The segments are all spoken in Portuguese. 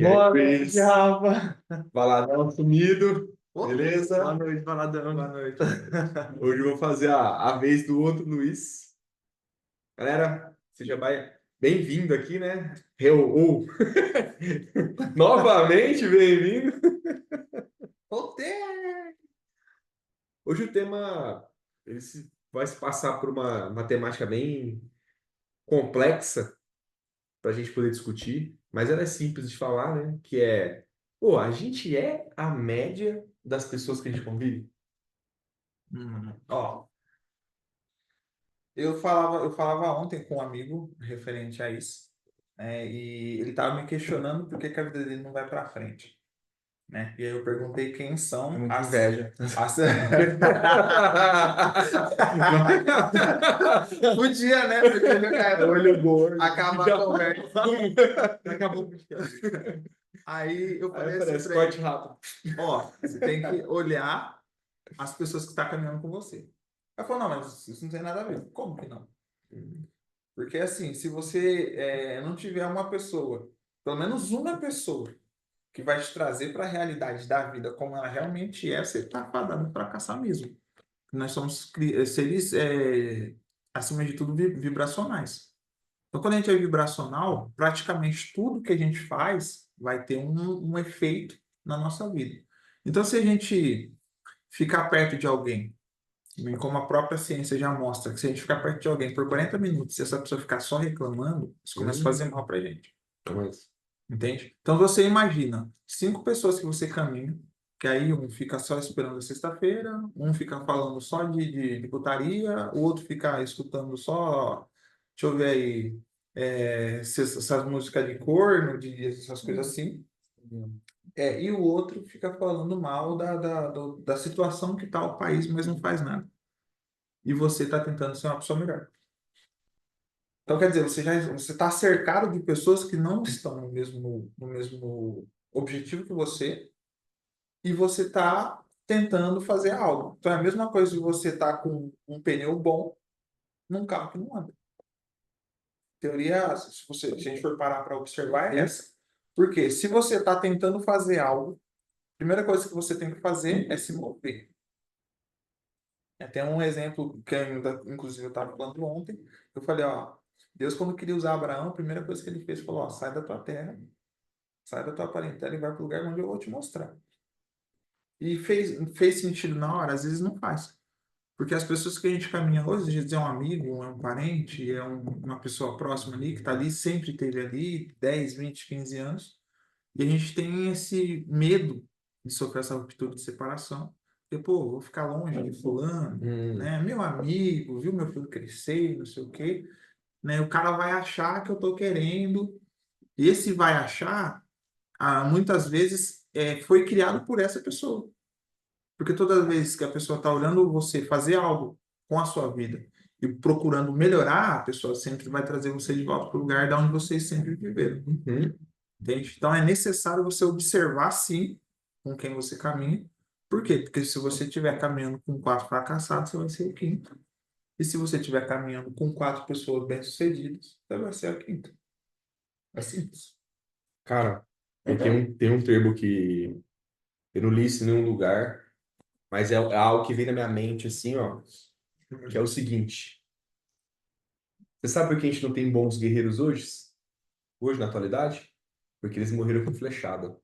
E aí, Boa noite, Cris? Rafa. Baladão sumido, Ô, boa beleza? noite, Baladão. Boa noite. Hoje eu vou fazer a vez do outro Luiz. Galera, seja bem-vindo aqui, né? Novamente bem-vindo. Voltei! Hoje o tema vai se passar por uma temática bem complexa para a gente poder discutir, mas ela é simples de falar, né? Que é, pô, a gente é a média das pessoas que a gente convive? Ó, eu falava ontem com um amigo referente a isso, né, e ele estava me questionando por que que a vida dele não vai para frente, né? E aí eu perguntei quem são Muita as, inveja. as... Podia, né? Porque meu cara Olho gordo. acaba a Já... conversa. Acabou o podcast. Aí eu Aí falei assim aparece para corte ele, rápido. ó, você tem que olhar as pessoas que estão caminhando com você. Ela falou, não, mas isso não tem nada a ver. Como que não? Porque assim, se você não tiver uma pessoa, pelo menos uma pessoa, que vai te trazer para a realidade da vida como ela realmente é, você está fadado para fracassar mesmo. Nós somos seres, acima de tudo, vibracionais. Então, quando a gente é vibracional, praticamente tudo que a gente faz vai ter um efeito na nossa vida. Então, se a gente ficar perto de alguém, e como a própria ciência já mostra, que se a gente ficar perto de alguém por 40 minutos, se essa pessoa ficar só reclamando, isso começa a fazer mal pra gente. Mas, Entende? Então você imagina 5 pessoas que você caminha, que aí um fica só esperando a sexta-feira, um fica falando só de putaria, o outro fica escutando só, deixa eu ver aí, essas músicas de corno, essas coisas assim. E o outro fica falando mal da situação que está o país, mas não faz nada. E você está tentando ser uma pessoa melhor. Então, quer dizer, você está cercado de pessoas que não estão no mesmo objetivo que você e você está tentando fazer algo. Então, é a mesma coisa de você estar com um pneu bom num carro que não anda. Teoria, se a gente for parar para observar, é essa. Porque se você está tentando fazer algo, a primeira coisa que você tem que fazer é se mover. Tem um exemplo que inclusive eu estava falando ontem. Eu falei, ó, Deus quando queria usar Abraão, a primeira coisa que ele fez, falou, ó, sai da tua terra, sai da tua parentela e vai para o lugar onde eu vou te mostrar. E fez sentido na hora? Às vezes não faz. Porque as pessoas que a gente caminha hoje, às vezes é um amigo, é um parente, uma pessoa próxima ali, que está ali, sempre esteve ali, 10, 20, 15 anos, e a gente tem esse medo de sofrer essa ruptura de separação. Porque, pô, vou ficar longe de fulano, hum, né? Meu amigo, viu meu filho crescer, não sei o quê, né? O cara vai achar que eu tô querendo, e esse vai achar, muitas vezes, foi criado por essa pessoa. Porque toda vez que a pessoa está olhando você fazer algo com a sua vida e procurando melhorar, a pessoa sempre vai trazer você de volta para o lugar da onde vocês sempre viveram. uhum. Entende? Então é necessário você observar sim com quem você caminha. Por quê? Porque se você estiver caminhando com 4 fracassados, você vai ser o quinto. E se você estiver caminhando com 4 pessoas bem-sucedidas, você vai ser a quinta. É simples. Cara, tem um termo que eu não li isso em nenhum lugar, mas é algo que vem na minha mente, assim, ó, que é o seguinte. Você sabe por que a gente não tem bons guerreiros hoje? Hoje, na atualidade? Porque eles morreram com flechada.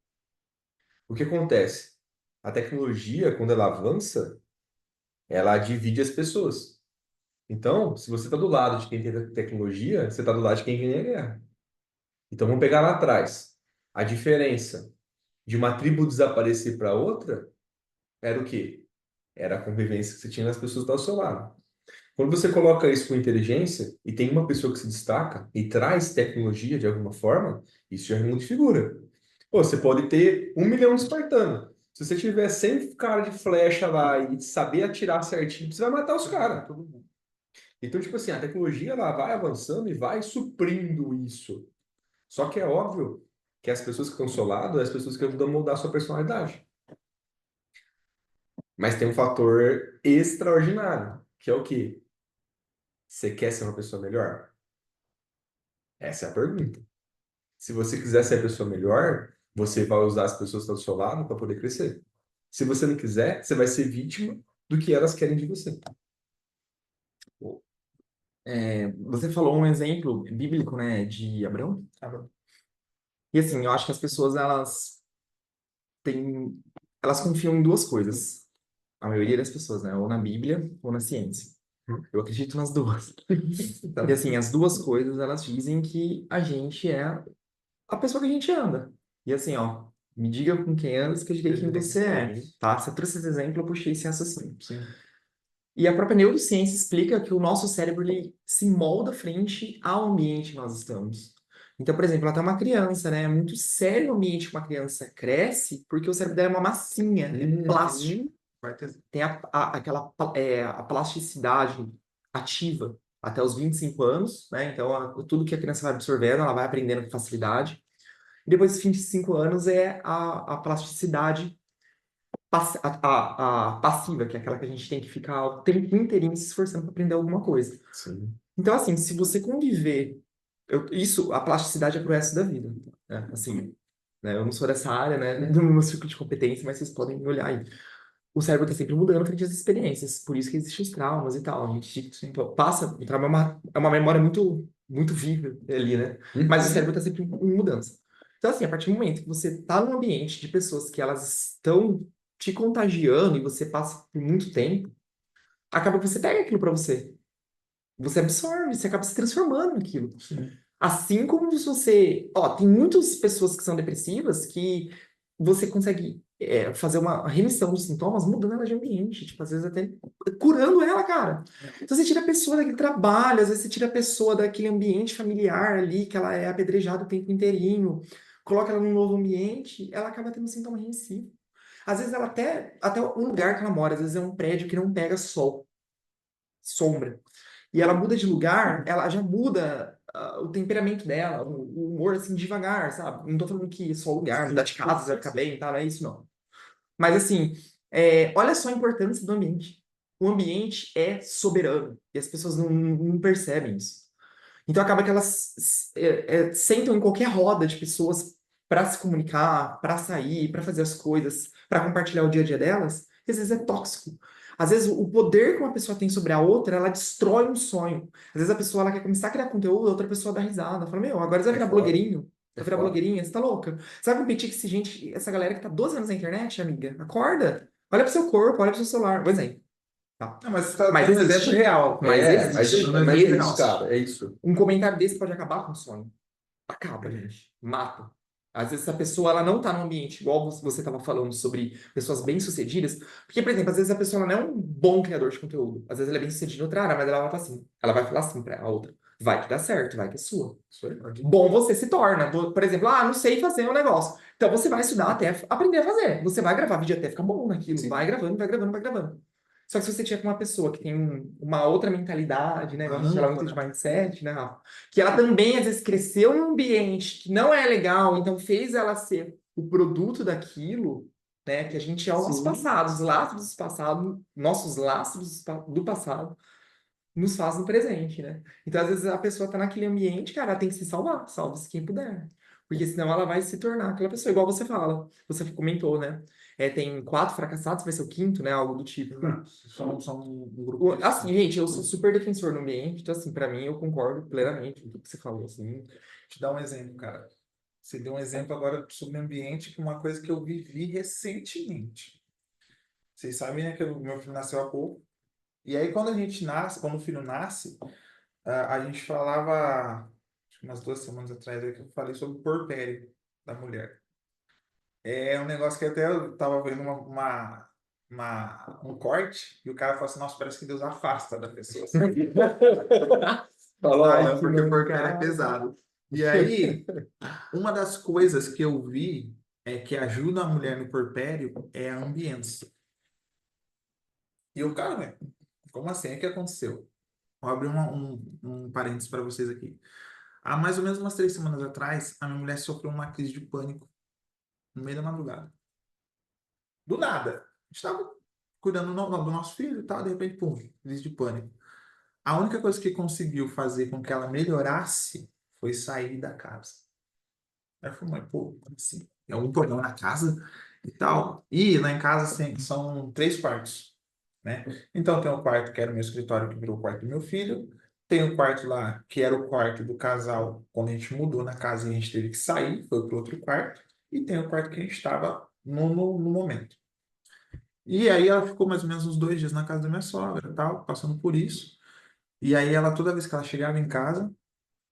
O que acontece? A tecnologia, quando ela avança, ela divide as pessoas. Então, se você está do lado de quem tem tecnologia, você está do lado de quem ganha a guerra. Então, vamos pegar lá atrás. A diferença de uma tribo desaparecer para outra era o quê? Era a convivência que você tinha nas pessoas ao seu lado. Quando você coloca isso com inteligência e tem uma pessoa que se destaca e traz tecnologia de alguma forma, isso já muda de figura. Pô, você pode ter 1 milhão de espartanos. Se você tiver 100 cara de flecha lá e saber atirar certinho, você vai matar os caras. Então, tipo assim, a tecnologia ela vai avançando e vai suprindo isso. Só que é óbvio que as pessoas que estão ao seu lado, é as pessoas que ajudam a moldar a sua personalidade. Mas tem um fator extraordinário, que é o quê? Você quer ser uma pessoa melhor? Essa é a pergunta. Se você quiser ser a pessoa melhor, Você vai usar as pessoas que estão do seu lado para poder crescer. Se você não quiser, você vai ser vítima do que elas querem de você. Você falou um exemplo bíblico, né, de Abraão. E assim, eu acho que as pessoas, têm, elas confiam em duas coisas. A maioria das pessoas, né? Ou na Bíblia ou na ciência. Eu acredito nas duas. E assim, as duas coisas, elas dizem que a gente é a pessoa que a gente anda. E assim, ó, me diga com quem andas que eu direi quem você é, tá? Você trouxe esse exemplo, eu puxei esse raciocínio. Sim. E a própria neurociência explica que o nosso cérebro ele se molda frente ao ambiente que nós estamos. Então, por exemplo, até uma criança, né? É muito sério o ambiente que uma criança cresce porque o cérebro dela é uma massinha, é plástico. Vai ter... Tem a plasticidade ativa até os 25 anos, né? Então, tudo que a criança vai absorvendo, ela vai aprendendo com facilidade. E depois dos 25 anos é a plasticidade passiva, que é aquela que a gente tem que ficar o tempo inteirinho se esforçando para aprender alguma coisa. Sim. Então, assim, se você conviver, a plasticidade é pro resto da vida, né? Assim, né? Eu não sou dessa área, né, do meu círculo de competência, mas vocês podem olhar aí. O cérebro está sempre mudando frente às experiências, por isso que existem os traumas e tal. A gente passa, o trauma é uma memória muito, muito viva ali, né? Mas o cérebro está sempre em mudança. Então, assim, a partir do momento que você está num ambiente de pessoas que elas estão te contagiando e você passa por muito tempo, acaba que você pega aquilo para você. Você absorve, você acaba se transformando naquilo. Assim como se você. Ó, tem muitas pessoas que são depressivas que você consegue fazer uma remissão dos sintomas mudando ela de ambiente. Tipo, às vezes até curando ela, cara. Então você tira a pessoa daquele trabalho, às vezes você tira a pessoa daquele ambiente familiar ali, que ela é apedrejada o tempo inteirinho, coloca ela num novo ambiente, ela acaba tendo um sintoma remissivo. Às vezes ela até o lugar que ela mora, às vezes é um prédio que não pega sol, sombra. E ela muda de lugar, ela já muda o temperamento dela, o humor, assim, devagar, sabe? Não tô falando que só o lugar, mudar de casa, vai ficar bem, tá? Não é isso, não. Mas, assim, olha só a importância do ambiente. O ambiente é soberano e as pessoas não percebem isso. Então, acaba que elas sentam em qualquer roda de pessoas para se comunicar, para sair, para fazer as coisas, para compartilhar o dia a dia delas, e às vezes é tóxico. Às vezes o poder que uma pessoa tem sobre a outra, ela destrói um sonho. Às vezes a pessoa ela quer começar a criar conteúdo, a outra pessoa dá risada, fala: Meu, agora você vai virar blogueirinho, vai virar blogueirinha, você tá louca? Você vai competir com essa galera que tá 12 anos na internet, amiga? Acorda! Olha pro seu corpo, olha pro seu celular. Por exemplo. Tá. Não, mas você está Mas dando um existe. exemplo real. Mas existe. Mas é Existe. isso, cara. É isso. Um comentário desse pode acabar com o sonho. Acaba, gente. Mata. Às vezes a pessoa ela não tá no ambiente, igual você estava falando sobre pessoas bem-sucedidas. Porque, por exemplo, às vezes a pessoa ela não é um bom criador de conteúdo. Às vezes ela é bem-sucedida em outra área, mas ela vai falar assim. Ela vai falar assim pra a outra. Vai que dá certo, vai que é sua. Bom você se torna. Por exemplo, não sei fazer um negócio. Então você vai estudar até aprender a fazer. Você vai gravar vídeo até ficar bom naquilo. Sim. Vai gravando, vai gravando, vai gravando. Só que se você tiver com uma pessoa que tem uma outra mentalidade, né? A gente fala muito de mindset, né, Rafa? Que ela também, às vezes, cresceu num ambiente que não é legal, então fez ela ser o produto daquilo, né? Que a gente é o nosso passado, os lastros do passado, nossos lastros do passado nos fazem no presente, né? Então, às vezes, a pessoa tá naquele ambiente, cara, ela tem que se salvar, salve-se quem puder. Porque senão ela vai se tornar aquela pessoa, igual você fala, você comentou, né? Tem 4 fracassados, vai ser o quinto, né? Algo do tipo. São um grupo. Assim, gente, eu sou super defensor do ambiente, então, assim, pra mim, eu concordo plenamente com o que você falou, assim. Vou te dar um exemplo, cara. Você deu um exemplo agora sobre o ambiente, que é uma coisa que eu vivi recentemente. Vocês sabem, né, que o meu filho nasceu há pouco. E aí, quando a gente nasce, quando o filho nasce, a gente falava, acho que umas 2 semanas atrás, que eu falei sobre o porpério da mulher. É um negócio que até eu tava vendo um corte, e o cara falou assim: Nossa, parece que Deus afasta da pessoa. Falou, Porque o porpério é pesado. E aí, uma das coisas que eu vi que ajuda a mulher no porpério é a ambiência. E o cara, velho, como assim? O que aconteceu? Vou abrir um parênteses para vocês aqui. Há mais ou menos umas 3 semanas atrás, a minha mulher sofreu uma crise de pânico no meio da madrugada. Do nada. A gente estava cuidando do nosso filho e tal, de repente, pum, crise de pânico. A única coisa que conseguiu fazer com que ela melhorasse foi sair da casa. Aí eu falei, mãe, pô, como assim? É um porão na casa e tal. E lá em casa assim, são 3 quartos, né? Então tem um quarto que era o meu escritório, que virou o quarto do meu filho. Tem um quarto lá que era o quarto do casal quando a gente mudou na casa e a gente teve que sair, foi para outro quarto. E tem o quarto que a gente estava no momento. E aí ela ficou mais ou menos uns 2 dias na casa da minha sogra, e tal, passando por isso. E aí ela, toda vez que ela chegava em casa,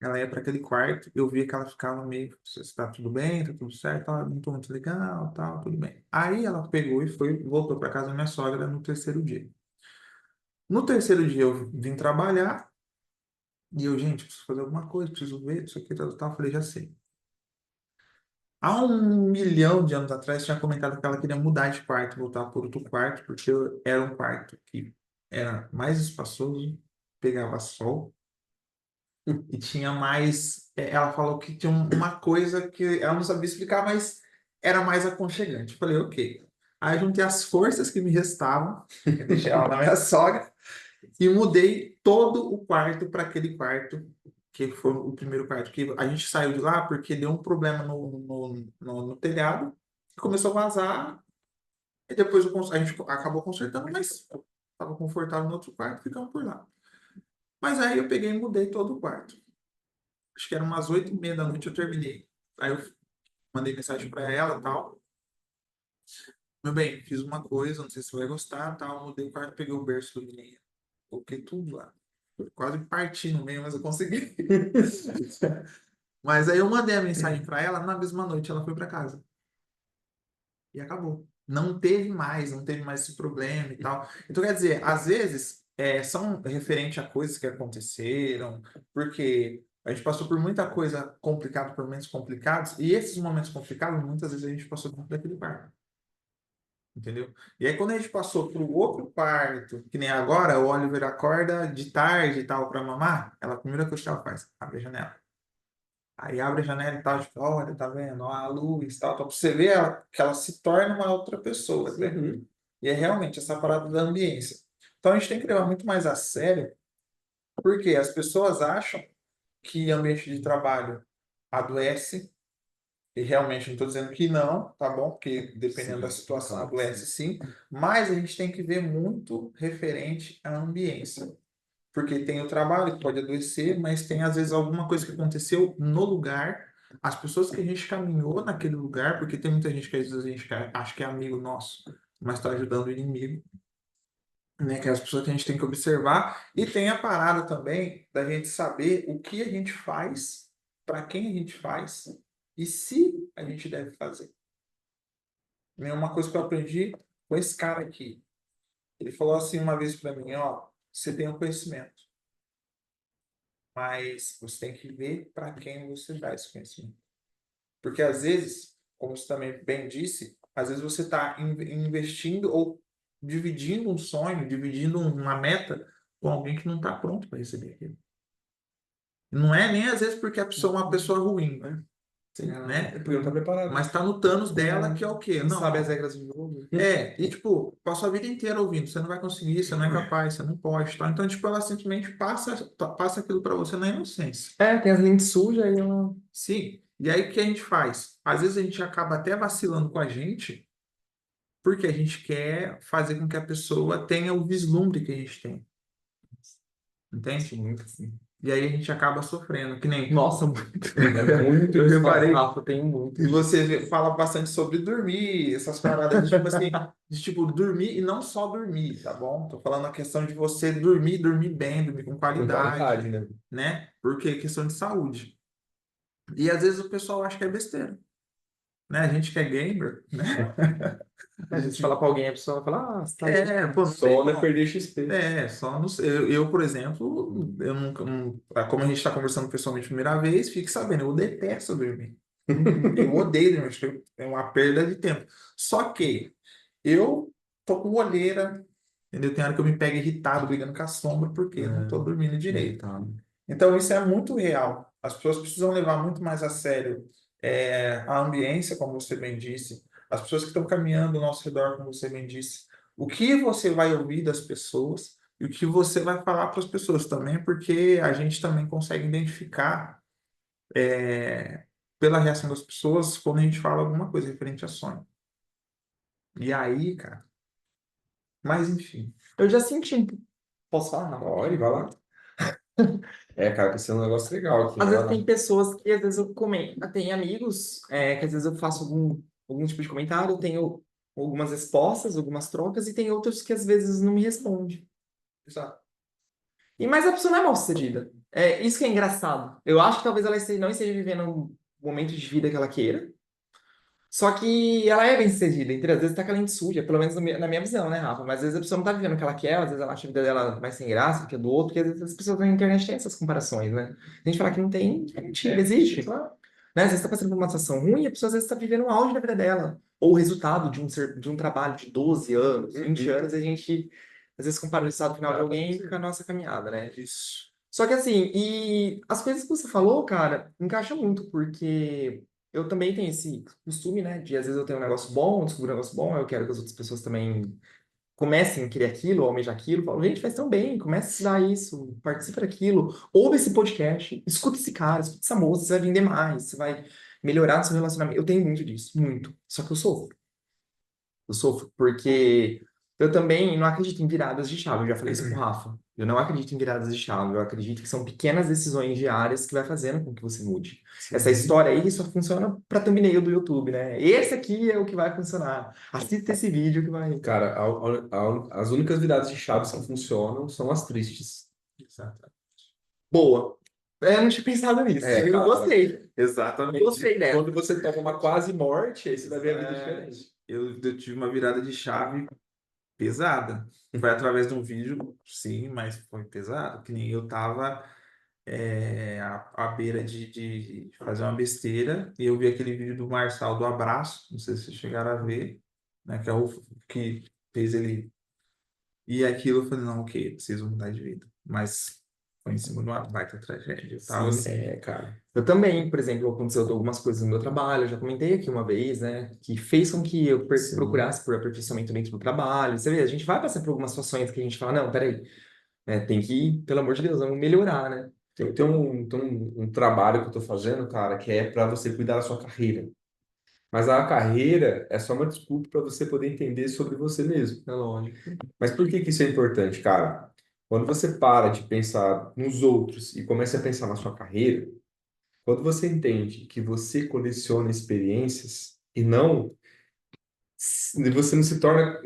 ela ia para aquele quarto, eu via que ela ficava meio, se está tudo bem, tá tudo certo, ela não tô muito legal, tal, tudo bem. Aí ela pegou e foi, voltou para casa da minha sogra no terceiro dia. No terceiro dia eu vim trabalhar e eu, gente, preciso fazer alguma coisa, preciso ver, isso aqui, tal, tal. Eu falei, já sei. Há 1 milhão de anos atrás, tinha comentado que ela queria mudar de quarto, voltar para outro quarto, porque era um quarto que era mais espaçoso, pegava sol e tinha mais. Ela falou que tinha uma coisa que ela não sabia explicar, mas era mais aconchegante. Eu falei, ok. Aí juntei as forças que me restavam, eu deixei ela na minha sogra, e mudei todo o quarto para aquele quarto, que foi o primeiro quarto. Que a gente saiu de lá porque deu um problema no telhado, começou a vazar, e depois a gente acabou consertando, mas estava confortável no outro quarto, ficamos por lá. Mas aí eu peguei e mudei todo o quarto. Acho que era umas 8h30 da noite eu terminei. Aí eu mandei mensagem para ela e tal. Meu bem, fiz uma coisa, não sei se você vai gostar, tal. Mudei o quarto, peguei o berço do menino. Coloquei tudo lá. Eu quase parti no meio, mas eu consegui. Mas aí eu mandei a mensagem para ela, na mesma noite ela foi para casa. E acabou. Não teve mais esse problema e tal. Então, quer dizer, às vezes são referente a coisas que aconteceram, porque a gente passou por muita coisa complicada, por momentos complicados, e esses momentos complicados, muitas vezes a gente passou dentro daquele quarto, entendeu? E aí, quando a gente passou para o outro quarto, que nem agora, o Oliver acorda de tarde e tal para mamar, ela, a primeira coisa que ela faz, abre a janela. Aí abre a janela e tal, tipo, olha, tá vendo? Ó, a luz e tal, pra você ver que ela se torna uma outra pessoa, né? Uhum. E é realmente essa parada da ambiência. Então a gente tem que levar muito mais a sério, porque as pessoas acham que ambiente de trabalho adoece, e realmente não estou dizendo que não, tá bom? Porque dependendo da Sim, situação claro que adoece sim. sim, mas a gente tem que ver muito referente à ambiência. Porque tem o trabalho que pode adoecer, mas tem às vezes alguma coisa que aconteceu no lugar, as pessoas que a gente caminhou naquele lugar, porque tem muita gente que às vezes a gente acha que é amigo nosso, mas está ajudando o inimigo, né? Que é as pessoas que a gente tem que observar. E tem a parada também da gente saber o que a gente faz, para quem a gente faz e se a gente deve fazer. Né? Uma coisa que eu aprendi com esse cara aqui. Ele falou assim uma vez para mim, ó, você tem o conhecimento, mas você tem que ver para quem você dá esse conhecimento. Porque às vezes, como você também bem disse, às vezes você está investindo ou dividindo um sonho, dividindo uma meta com alguém que não está pronto para receber aquilo. Não é nem às vezes porque a pessoa é uma pessoa ruim, Sim, né? É porque não tá preparado. Mas está no Thanos dela, que é o quê? não Não, sabe ó, as regras do jogo. e tipo, passou a vida inteira ouvindo, você não vai conseguir, você não é capaz, você não pode, tá? Então, tipo, ela simplesmente passa aquilo para você na inocência. É, tem as lentes sujas e ela. Sim. E aí o que a gente faz? Às vezes a gente acaba até vacilando com a gente, porque a gente quer fazer com que a pessoa tenha o vislumbre que a gente tem. Entende? Muito assim. E aí a gente acaba sofrendo, que nem Nossa, muito. É muito eu isso. reparei. Rafa, tem muito. E você fala bastante sobre dormir, essas paradas, tipo assim, de tipo dormir e não só dormir, tá bom? Tô falando a questão de você dormir bem, dormir com Com qualidade, qualidade, né? né? Porque é questão de saúde. E às vezes o pessoal acha que é besteira, né? A gente que é gamer, né? A A gente fala gente, pra alguém, a pessoa fala, ah, você tá aí. pô, não tem Sono é como. perder XP. Só não sei. Eu, por exemplo, eu nunca, como a gente está conversando pessoalmente a primeira vez, fique sabendo, eu detesto dormir. Eu odeio dormir, acho que é uma perda de tempo. Só que eu tô com olheira, entendeu? Tem hora que eu me pego irritado, brigando com a sombra, porque eu não tô dormindo direito. Irritado. Então, isso é muito real. As pessoas precisam levar muito mais a sério a ambiência, como você bem disse, as pessoas que estão caminhando ao nosso redor, como você bem disse, o que você vai ouvir das pessoas e o que você vai falar para as pessoas também, porque a gente também consegue identificar pela reação das pessoas quando a gente fala alguma coisa referente a sonho. E aí, cara, mas enfim. Eu já senti. Posso falar, Rafa? Pode, vai lá. Cara, esse é um negócio legal aqui, Às vai vezes lá. tem pessoas que às vezes eu comento, tem amigos que às vezes eu faço algum tipo de comentário, eu tenho algumas respostas, algumas trocas, e tem outros que às vezes não me respondem. Exato. Mas a pessoa não é mal-sucedida. É isso que é engraçado. Eu acho que talvez ela não esteja vivendo um momento de vida que ela queira, só que ela é bem-sucedida, entendeu? Às vezes tá com a lente suja, pelo menos na minha visão, né, Rafa? Mas às vezes a pessoa não tá vivendo o que ela quer, às vezes ela acha a vida dela mais sem graça que a do outro, porque às vezes as pessoas na internet têm essas comparações, né? A gente fala que não tem, é mentira, existe. Claro. Né? Às vezes tá passando por uma situação ruim e a pessoa às vezes tá vivendo o auge da vida dela. Ou o resultado de um trabalho de 12 anos, 20 anos, a gente às vezes compara o resultado final de alguém com a nossa caminhada, né? Isso. Só que assim, e as coisas que você falou, cara, encaixam muito, porque eu também tenho esse costume, né, de às vezes eu tenho um negócio bom, descubro um negócio bom, eu quero que as outras pessoas também comecem a querer aquilo, ou almejar aquilo, falo, gente, faz tão bem, comece a estudar isso, participe daquilo, ouve esse podcast, escuta esse cara, escuta essa moça, você vai vender mais, você vai melhorar no seu relacionamento. Eu tenho muito disso, muito. Só que eu sofro. Eu sofro porque eu também não acredito em viradas de chave. Eu já falei isso com o Rafa. Eu não acredito em viradas de chave. Eu acredito que são pequenas decisões diárias que vai fazendo com que você mude. Essa história aí só funciona para thumbnail do YouTube, né? Esse aqui é o que vai funcionar. Assista esse vídeo que vai. Cara, as únicas viradas de chave que funcionam são as tristes. Exato. Boa. Eu não tinha pensado nisso. Eu Cara, gostei. Exatamente. Gostei dessa. quando você toma uma quase morte, aí você vai ver a vida diferente. Eu tive uma virada de chave pesada. Foi através de um vídeo, sim, mas foi pesado. Que nem eu tava à beira de fazer uma besteira e eu vi aquele vídeo do Marçal do Abraço, não sei se vocês chegaram a ver, né? Que é o que fez ele. E aquilo eu falei, não, ok, eu preciso mudar de vida. Mas foi em cima de uma baita tragédia. Eu tava assim. Cara. Eu também, por exemplo, aconteceu algumas coisas no meu trabalho, eu já comentei aqui uma vez, né, que fez com que eu Sim. procurasse por aperfeiçoamento dentro do trabalho. Você vê, a gente vai passar por algumas situações que a gente fala, não, peraí, tem que, pelo amor de Deus, vamos melhorar, né? Tem um trabalho que eu tô fazendo, cara, que é para você cuidar da sua carreira. Mas a carreira é só uma desculpa para você poder entender sobre você mesmo. É lógico. Mas por que que isso é importante, cara? Quando você para de pensar nos outros e começa a pensar na sua carreira, quando você entende que você coleciona experiências e não você não se torna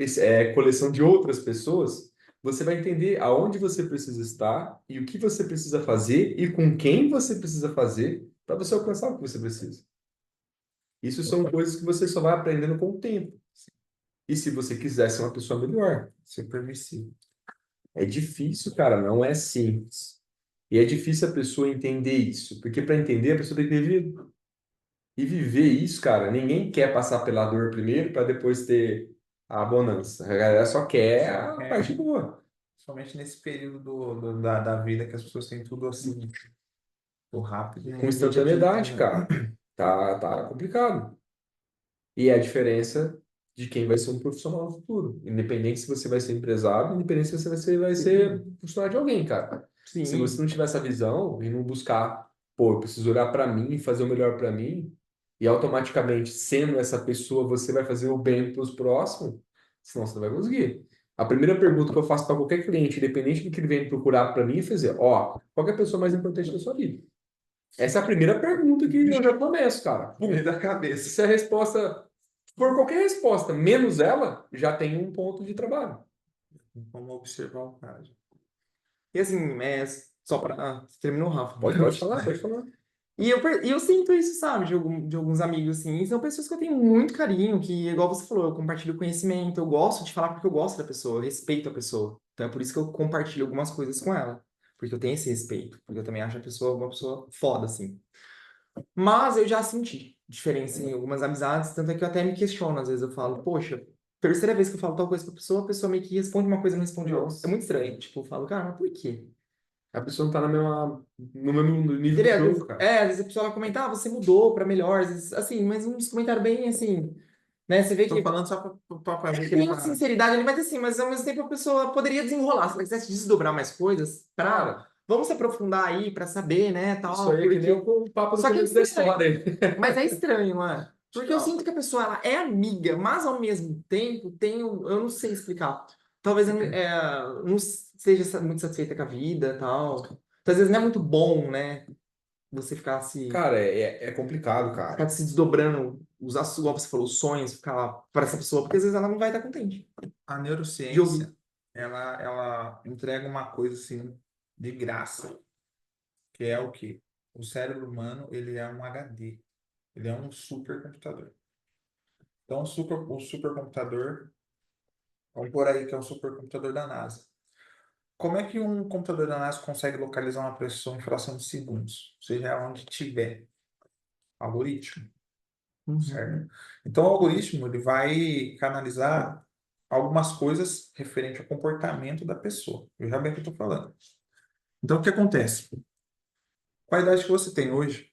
coleção de outras pessoas, você vai entender aonde você precisa estar e o que você precisa fazer e com quem você precisa fazer para você alcançar o que você precisa. Isso são coisas que você só vai aprendendo com o tempo. E se você quiser ser uma pessoa melhor, Ser permissivo. é difícil, cara, não é simples. E é difícil a pessoa entender isso, porque para entender a pessoa tem que viver. E viver isso, cara, ninguém quer passar pela dor primeiro para depois ter a bonança. A galera só quer a parte boa. Somente nesse período da vida que as pessoas têm tudo assim, muito rápido. Com instantaneidade, cara. Tá complicado. E é a diferença de quem vai ser um profissional no futuro. Independente se você vai ser empresário, independente se você vai ser funcionário de alguém, cara. Sim. Se você não tiver essa visão e não buscar, pô, eu preciso olhar para mim e fazer o melhor para mim, e automaticamente, sendo essa pessoa, você vai fazer o bem para os próximos, senão você não vai conseguir. A primeira pergunta que eu faço para qualquer cliente, independente do que ele vem procurar para mim, é fazer, ó, qual que é a pessoa mais importante da sua vida? Essa é a primeira pergunta que eu já começo, cara. Pum. Da cabeça. Se a resposta for qualquer resposta, menos ela, já tem um ponto de trabalho. Vamos observar o caso. E assim, só para terminar, Rafa. Pode falar, pode falar. E eu sinto isso, sabe, de alguns amigos, assim, e são pessoas que eu tenho muito carinho, que, igual você falou, eu compartilho conhecimento, eu gosto de falar porque eu gosto da pessoa, eu respeito a pessoa. Então é por isso que eu compartilho algumas coisas com ela, porque eu tenho esse respeito, porque eu também acho a pessoa uma pessoa foda, assim. Mas eu já senti diferença em algumas amizades, tanto é que eu até me questiono, às vezes eu falo, poxa, terceira vez que eu falo tal coisa pra pessoa, a pessoa meio que responde uma coisa e não responde outra. É muito estranho, tipo, eu falo, cara, mas por quê? A pessoa não tá no mesmo nível Entendeu? do jogo, cara. Às vezes a pessoa vai comentar, você mudou pra melhor, às vezes, assim, mas uns comentários bem assim, né? Você vê Tô que falando só para tem uma sinceridade ali, mas assim, mas ao mesmo tempo a pessoa poderia desenrolar, se ela quisesse desdobrar mais coisas pra vamos se aprofundar aí pra saber, né, tal, Isso aí é que nem porque... o papo do Só que começo da estranho. história. Mas é estranho, não é? Porque eu Não. sinto que a pessoa ela é amiga, mas ao mesmo tempo tem eu não sei explicar. Talvez não seja muito satisfeita com a vida, tal. Então, às vezes não é muito bom, né? Você Cara, é complicado, cara. ficar se desdobrando, usar, igual você falou, os sonhos, ficar para essa pessoa, porque às vezes ela não vai estar contente A de neurociência, ouvir. ela entrega uma coisa assim de graça, que é o quê? O cérebro humano, ele é um HD, ele é um supercomputador. Então, o supercomputador, vamos por aí que é um supercomputador da NASA. Como é que um computador da NASA consegue localizar uma pessoa em fração de segundos? Seja onde tiver. Algoritmo, certo? Então, o algoritmo ele vai canalizar algumas coisas referente ao comportamento da pessoa. Veja bem o que eu estou falando. Então, o que acontece? Com a idade que você tem hoje,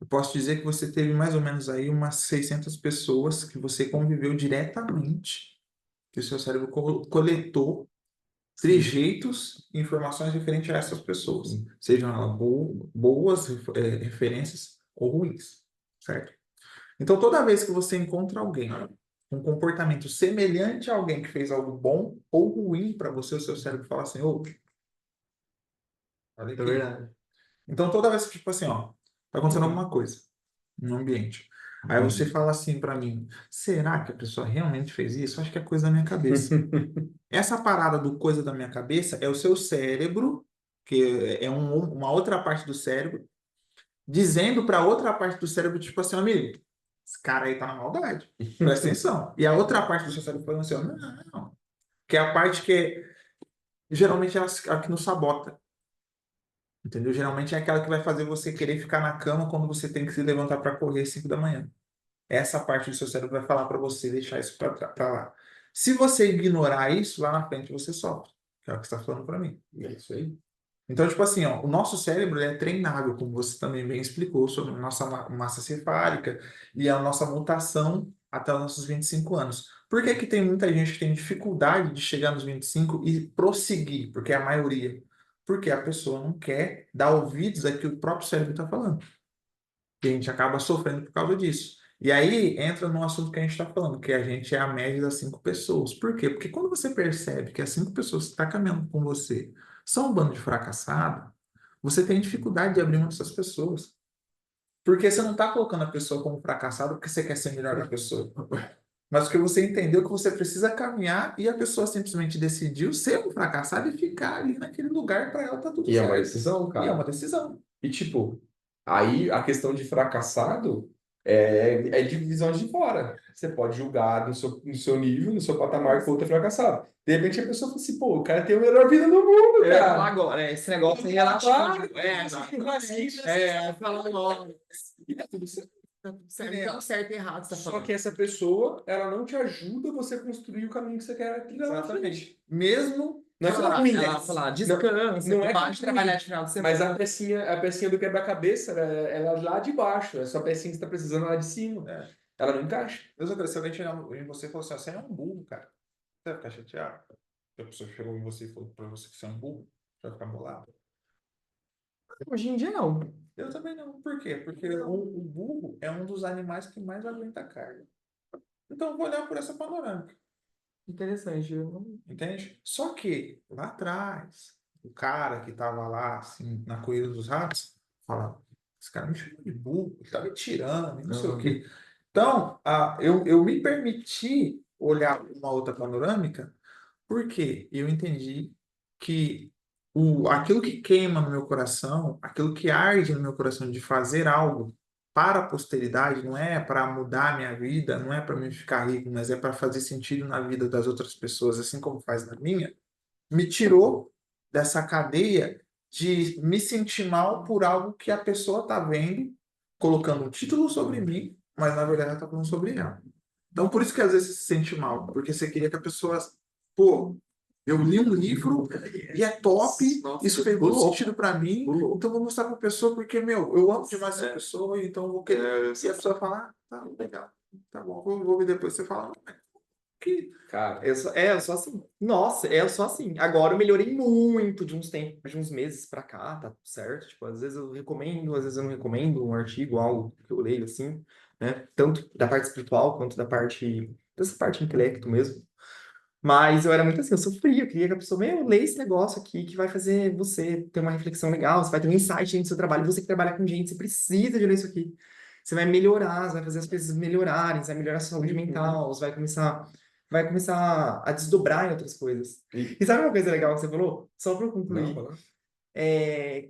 eu posso dizer que você teve mais ou menos aí umas 600 pessoas que você conviveu diretamente, que o seu cérebro coletou trejeitos e informações referentes a essas pessoas, Sim. sejam elas boas referências ou ruins, certo? Então, toda vez que você encontra alguém com um comportamento semelhante a alguém que fez algo bom ou ruim para você, o seu cérebro fala assim, ô, olha É aqui. verdade. Então, toda vez que, tipo assim, ó, tá acontecendo alguma coisa no ambiente. Aí você fala assim para mim, será que a pessoa realmente fez isso? Acho que é coisa da minha cabeça. Essa parada do coisa da minha cabeça é o seu cérebro, que é uma outra parte do cérebro, dizendo para outra parte do cérebro, tipo assim, amigo, esse cara aí tá na maldade, presta atenção. E a outra parte do seu cérebro falando assim, ó, não, que é a parte que geralmente é a que nos sabota. Entendeu? Geralmente é aquela que vai fazer você querer ficar na cama quando você tem que se levantar para correr às 5 da manhã. Essa parte do seu cérebro vai falar para você deixar isso para lá. Se você ignorar isso, lá na frente você sofre. Que é o que você está falando para mim. É isso aí. Então, tipo assim, ó, o nosso cérebro ele é treinável, como você também bem explicou, sobre a nossa massa cefálica e a nossa mutação até os nossos 25 anos. Por que que tem muita gente que tem dificuldade de chegar nos 25 e prosseguir? Porque é a maioria. Porque a pessoa não quer dar ouvidos ao que o próprio cérebro está falando. E a gente acaba sofrendo por causa disso. E aí entra no assunto que a gente está falando, que a gente é a média das 5 pessoas. Por quê? Porque quando você percebe que as 5 pessoas que estão caminhando com você são um bando de fracassado, você tem dificuldade de abrir mão dessas pessoas. Porque você não está colocando a pessoa como fracassado porque você quer ser melhor que a pessoa. Mas porque você entendeu que você precisa caminhar e a pessoa simplesmente decidiu ser um fracassado e ficar ali naquele lugar para ela tá tudo E é uma certo. decisão, E é uma cara. decisão. E tipo, aí a questão de fracassado é de visões de fora. Você pode julgar no seu nível, no seu patamar, que o outro é fracassado. De repente a pessoa fala assim, pô, o cara tem a melhor vida do mundo, Eu ia falar cara. agora, esse negócio aí relativo. Falar logo. E tá tudo certo. Tá tudo certo. Não tem um certo e errado, você tá Só falando. que essa pessoa, ela não te ajuda você a construir o caminho que você quer trilhar na frente. Exatamente. Mesmo Não é que ela ruim, Ela falar, descansa, não é que para é de trabalhar ruim, de final de mas semana. a pecinha do quebra-cabeça, ela é lá de baixo. É só a pecinha que você está precisando lá de cima. É. Ela não encaixa. Deus se alguém chegar em você e falar assim, ó, você é um burro, cara. Você vai ficar chateado? Se a pessoa chegou em você e falou pra você que você é um burro, você vai ficar bolado? Hoje em dia, não. Eu também não. Por quê? Porque o burro é um dos animais que mais aguenta carga. Então eu vou olhar por essa panorâmica, Interessante. Eu não- entende? Só que lá atrás, o cara que estava lá, assim, na corrida dos ratos, fala, esse cara me chamou de burro, ele tá me tirando, e não sei o quê. Então, eu me permiti olhar uma outra panorâmica porque eu entendi que aquilo que queima no meu coração, aquilo que arde no meu coração de fazer algo para a posteridade, não é para mudar a minha vida, não é para me ficar rico, mas é para fazer sentido na vida das outras pessoas, assim como faz na minha, me tirou dessa cadeia de me sentir mal por algo que a pessoa está vendo, colocando um título sobre mim, mas na verdade ela está falando sobre ela. Então, por isso que às vezes você se sente mal, porque você queria que a pessoa, pô, eu li um livro e é top, Nossa, isso fez muito pulou. sentido para mim, Pulou. então vou mostrar para a pessoa, porque, meu, eu amo demais essa pessoa, então eu vou querer. E a pessoa fala, ah, tá legal, tá bom, vou ver depois. Você fala, não, mas que Cara, Eu sou assim. Nossa, eu sou assim. Agora eu melhorei muito de uns meses pra cá, tá tudo certo. Tipo, às vezes eu recomendo, às vezes eu não recomendo um artigo, algo que eu leio, assim, né? Tanto da parte espiritual quanto dessa parte de intelecto mesmo. Mas eu era muito assim, eu sofria, eu queria que a pessoa, leia esse negócio aqui que vai fazer você ter uma reflexão legal, você vai ter um insight dentro do seu trabalho, você que trabalha com gente, você precisa de ler isso aqui. Você vai melhorar, você vai fazer as coisas melhorarem, você vai melhorar a sua saúde mental, você vai começar a desdobrar em outras coisas. e- E sabe uma coisa legal que você falou? Só para eu não, concluir, fala.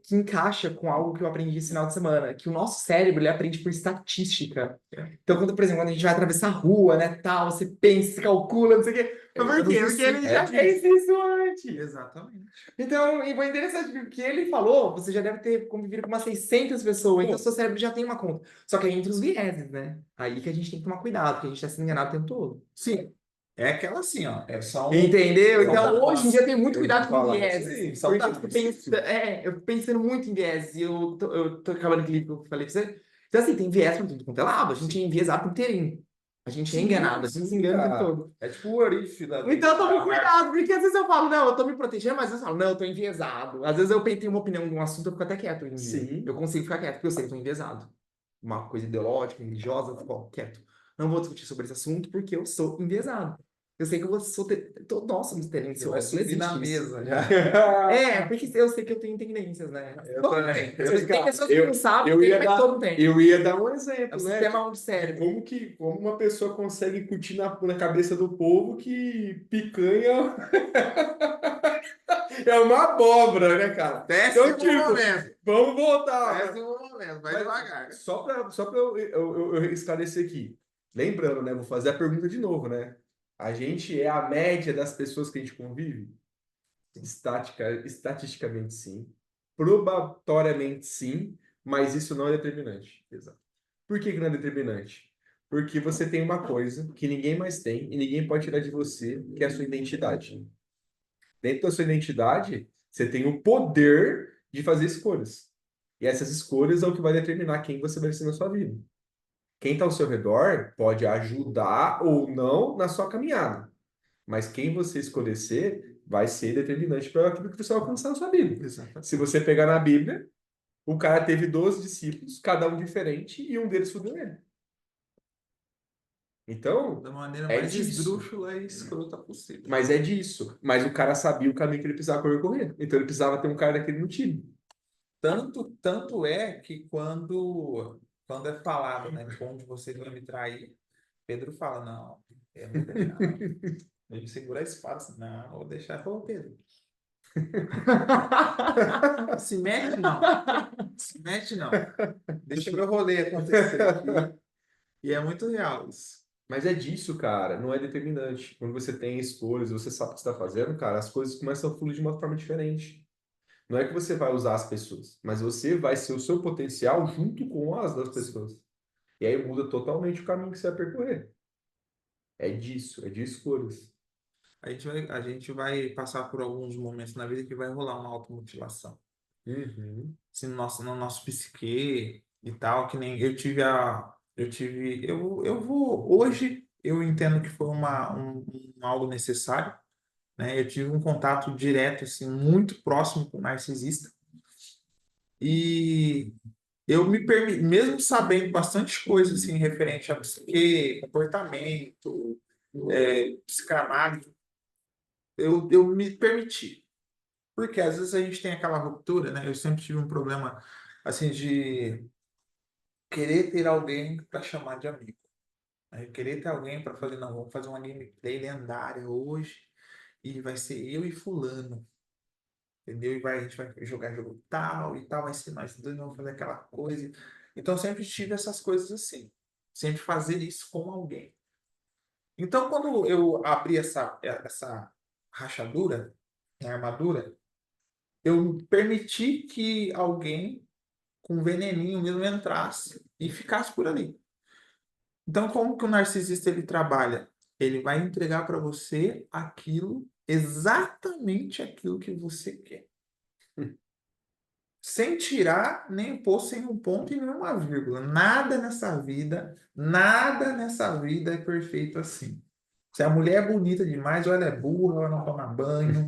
que encaixa com algo que eu aprendi esse final de semana, que o nosso cérebro, ele aprende por estatística. Então, quando, por exemplo, quando a gente vai atravessar a rua, né, tal, você pensa, você calcula, não sei o quê. Mas por quê? Porque ele já fez isso antes. exatamente. Então, e foi interessante, porque o que ele falou, você já deve ter convivido com umas 600 pessoas, então seu cérebro já tem uma conta. Só que aí entra os vieses, né? Aí que a gente tem que tomar cuidado, porque a gente tá sendo enganado o tempo todo. Sim, é aquela assim, ó. São Entendeu? são Então, hoje em dia eu tenho muito Eu cuidado com falar, vieses. sim, só Porque tá eu eu fico pensando muito em vieses. E eu tô acabando aquele que eu falei pra você. Então, assim, tem viés pra tudo quanto é lado. A gente é enviesado inteirinho. A gente é enganado, a gente se engana o tempo cara. todo. É tipo o Arif da Então, tome cuidado, porque às vezes eu falo, não, eu tô me protegendo, mas às vezes eu falo, não, eu tô enviesado. Às vezes eu tenho uma opinião de um assunto, eu fico até quieto hoje em dia. Sim. Eu consigo ficar quieto, porque eu sei que eu tô enviesado. Uma coisa ideológica, religiosa, eu fico ó, quieto. Não vou discutir sobre esse assunto porque eu sou enviesado. Eu sei que eu vou sou nós somos Você vai tendenciosos, não subir na existe isso. mesa já. Porque eu sei que eu tenho tendências, né? Todo mundo tem. Eu, Tem pessoas que não sabem, eu ia mas dar, todo mundo tem. eu ia dar um É exemplo, o né? sistema de De cérebro. como uma pessoa consegue incutir na cabeça do povo que picanha é uma abóbora, né, cara? Péssimo Então, tipo, momento. vamos voltar. Péssimo momento. Vai Mas devagar. só pra eu esclarecer aqui. Lembrando, né? Vou fazer a pergunta de novo, né? A gente é a média das pessoas que a gente convive? Estatisticamente, sim. Probatoriamente, sim. Mas isso não é determinante. Exato. Por que que não é determinante? Porque você tem uma coisa que ninguém mais tem e ninguém pode tirar de você, que é a sua identidade. Dentro da sua identidade, você tem o poder de fazer escolhas. E essas escolhas é o que vai determinar quem você vai ser na sua vida. Quem está ao seu redor pode ajudar ou não na sua caminhada. Mas quem você escolher ser vai ser determinante para aquilo que você vai alcançar na sua vida. Exatamente. Se você pegar na Bíblia, o cara teve 12 discípulos, cada um diferente, e um deles fudeu ele. Então, Da maneira é mais disso. esdrúxula e escrota possível. Mas é disso. Mas o cara sabia o caminho que ele precisava correr. Então ele precisava ter um cara daquele no time. Tanto é que quando é falado, né, onde você vai me trair, Pedro fala, não, eu não vou deixar. Ele segura a espada, assim, não, vou deixar. Ô, Pedro, se mete não. Se mete não. Deixa meu rolê acontecer aqui. E é muito real isso. Mas é disso, cara. Não é determinante. Quando você tem escolhas, você sabe o que você está fazendo, cara, as coisas começam a fluir de uma forma diferente. Não é que você vai usar as pessoas, mas você vai ser o seu potencial junto com as das pessoas. E aí muda totalmente o caminho que você vai percorrer. É disso, é de escolhas. A gente vai passar por alguns momentos na vida que vai rolar uma automutilação. Uhum. Assim, no nosso psique e tal, que nem hoje eu entendo que foi algo necessário, né? Eu tive um contato direto, assim, muito próximo com o narcisista e eu me permiti, mesmo sabendo bastante coisa, assim, referente a psique, comportamento, psicanálise, eu me permiti. Porque às vezes a gente tem aquela ruptura, né? Eu sempre tive um problema, assim, de querer ter alguém para chamar de amigo. Aí querer ter alguém para fazer, não, vamos fazer uma gameplay lendária hoje e vai ser eu e fulano, entendeu? A gente vai jogar jogo tal e tal, vai ser nós dois, vamos fazer aquela coisa. Então eu sempre tive essas coisas assim, sempre fazer isso com alguém. Então quando eu abri essa rachadura na armadura, eu permiti que alguém com veneninho mesmo entrasse e ficasse por ali. Então, como que o narcisista ele trabalha? Ele vai entregar para você exatamente aquilo que você quer. Sem tirar, nem pôr sem um ponto e nenhuma vírgula. Nada nessa vida é perfeito assim. Se a mulher é bonita demais, ou ela é burra, ou ela não toma banho.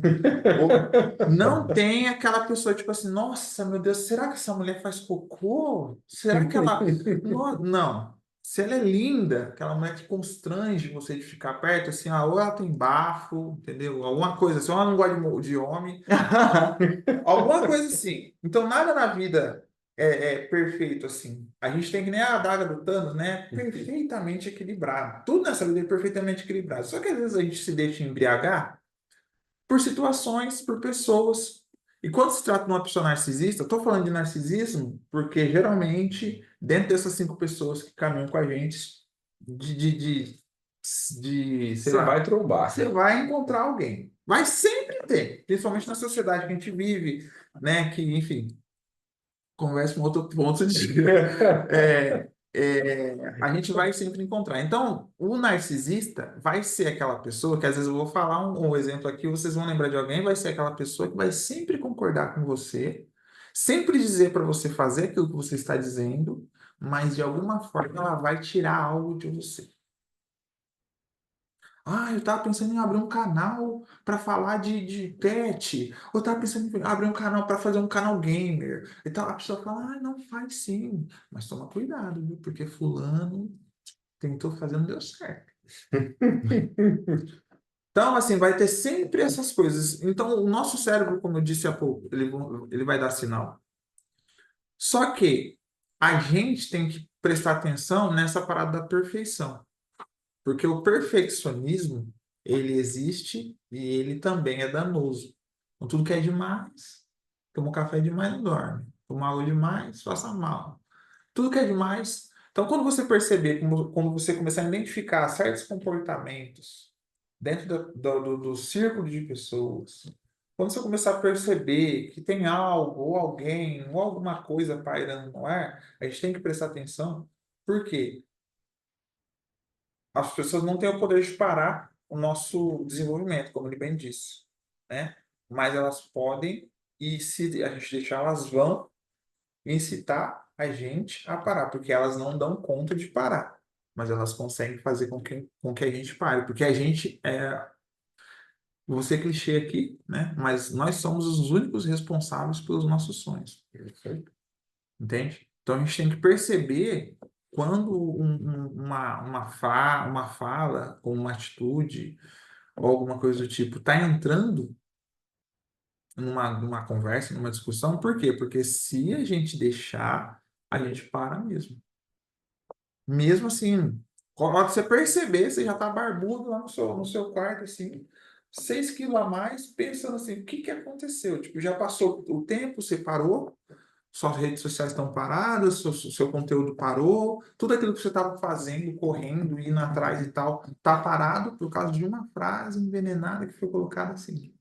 Não tem aquela pessoa, tipo assim, nossa, meu Deus, será que essa mulher faz cocô? Será que ela. Não. Se ela é linda, aquela mulher que constrange você de ficar perto, assim, ou ela tem bafo, entendeu? Alguma coisa assim, ou ela não gosta de homem, alguma coisa assim. Então, nada na vida é perfeito assim. A gente tem que nem a adaga do Thanos, né? Perfeitamente equilibrado. Tudo nessa vida é perfeitamente equilibrado. Só que às vezes a gente se deixa embriagar por situações, por pessoas. E quando se trata de uma pessoa narcisista, eu estou falando de narcisismo porque geralmente, dentro dessas 5 pessoas que caminham com a gente, de, de, de, sei Você vai lá, trombar. você vai encontrar alguém. Vai sempre ter, principalmente na sociedade que a gente vive, né? Que, enfim, conversa com outro ponto de. A gente vai sempre encontrar. Então, o narcisista vai ser aquela pessoa que, às vezes, eu vou falar um exemplo aqui, vocês vão lembrar de alguém, vai ser aquela pessoa que vai sempre concordar com você, sempre dizer para você fazer aquilo que você está dizendo, mas de alguma forma ela vai tirar algo de você. Ah, eu estava pensando em abrir um canal para falar de pet. Ou eu estava pensando em abrir um canal para fazer um canal gamer. Então a pessoa fala, ah, não faz sim. Mas toma cuidado, viu? Porque fulano tentou fazer, não deu certo. Então, assim, vai ter sempre essas coisas. Então, o nosso cérebro, como eu disse há pouco, ele vai dar sinal. Só que a gente tem que prestar atenção nessa parada da perfeição. Porque o perfeccionismo, ele existe e ele também é danoso. Então, tudo que é demais, toma um café demais, não dorme. Toma água demais, faça mal. Tudo que é demais. Então, quando você perceber, quando você começar a identificar certos comportamentos dentro do círculo de pessoas, quando você começar a perceber que tem algo, ou alguém, ou alguma coisa pairando no ar, a gente tem que prestar atenção. Por quê? As pessoas não têm o poder de parar o nosso desenvolvimento, como ele bem disse, né? Mas elas podem, e se a gente deixar, elas vão incitar a gente a parar, porque elas não dão conta de parar, mas elas conseguem fazer com que a gente pare, porque a gente vou ser clichê aqui, né? Mas nós somos os únicos responsáveis pelos nossos sonhos. Entende? Então a gente tem que perceber quando uma fala, ou uma atitude, ou alguma coisa do tipo, está entrando numa conversa, numa discussão. Por quê? Porque se a gente deixar, a gente para mesmo. Mesmo assim, quando você perceber, você já está barbudo lá no seu quarto, assim, 6 quilos a mais, pensando assim, o que que aconteceu? Tipo, já passou o tempo, você parou, suas redes sociais estão paradas, seu conteúdo parou, tudo aquilo que você estava fazendo, correndo, indo atrás e tal, está parado por causa de uma frase envenenada que foi colocada assim.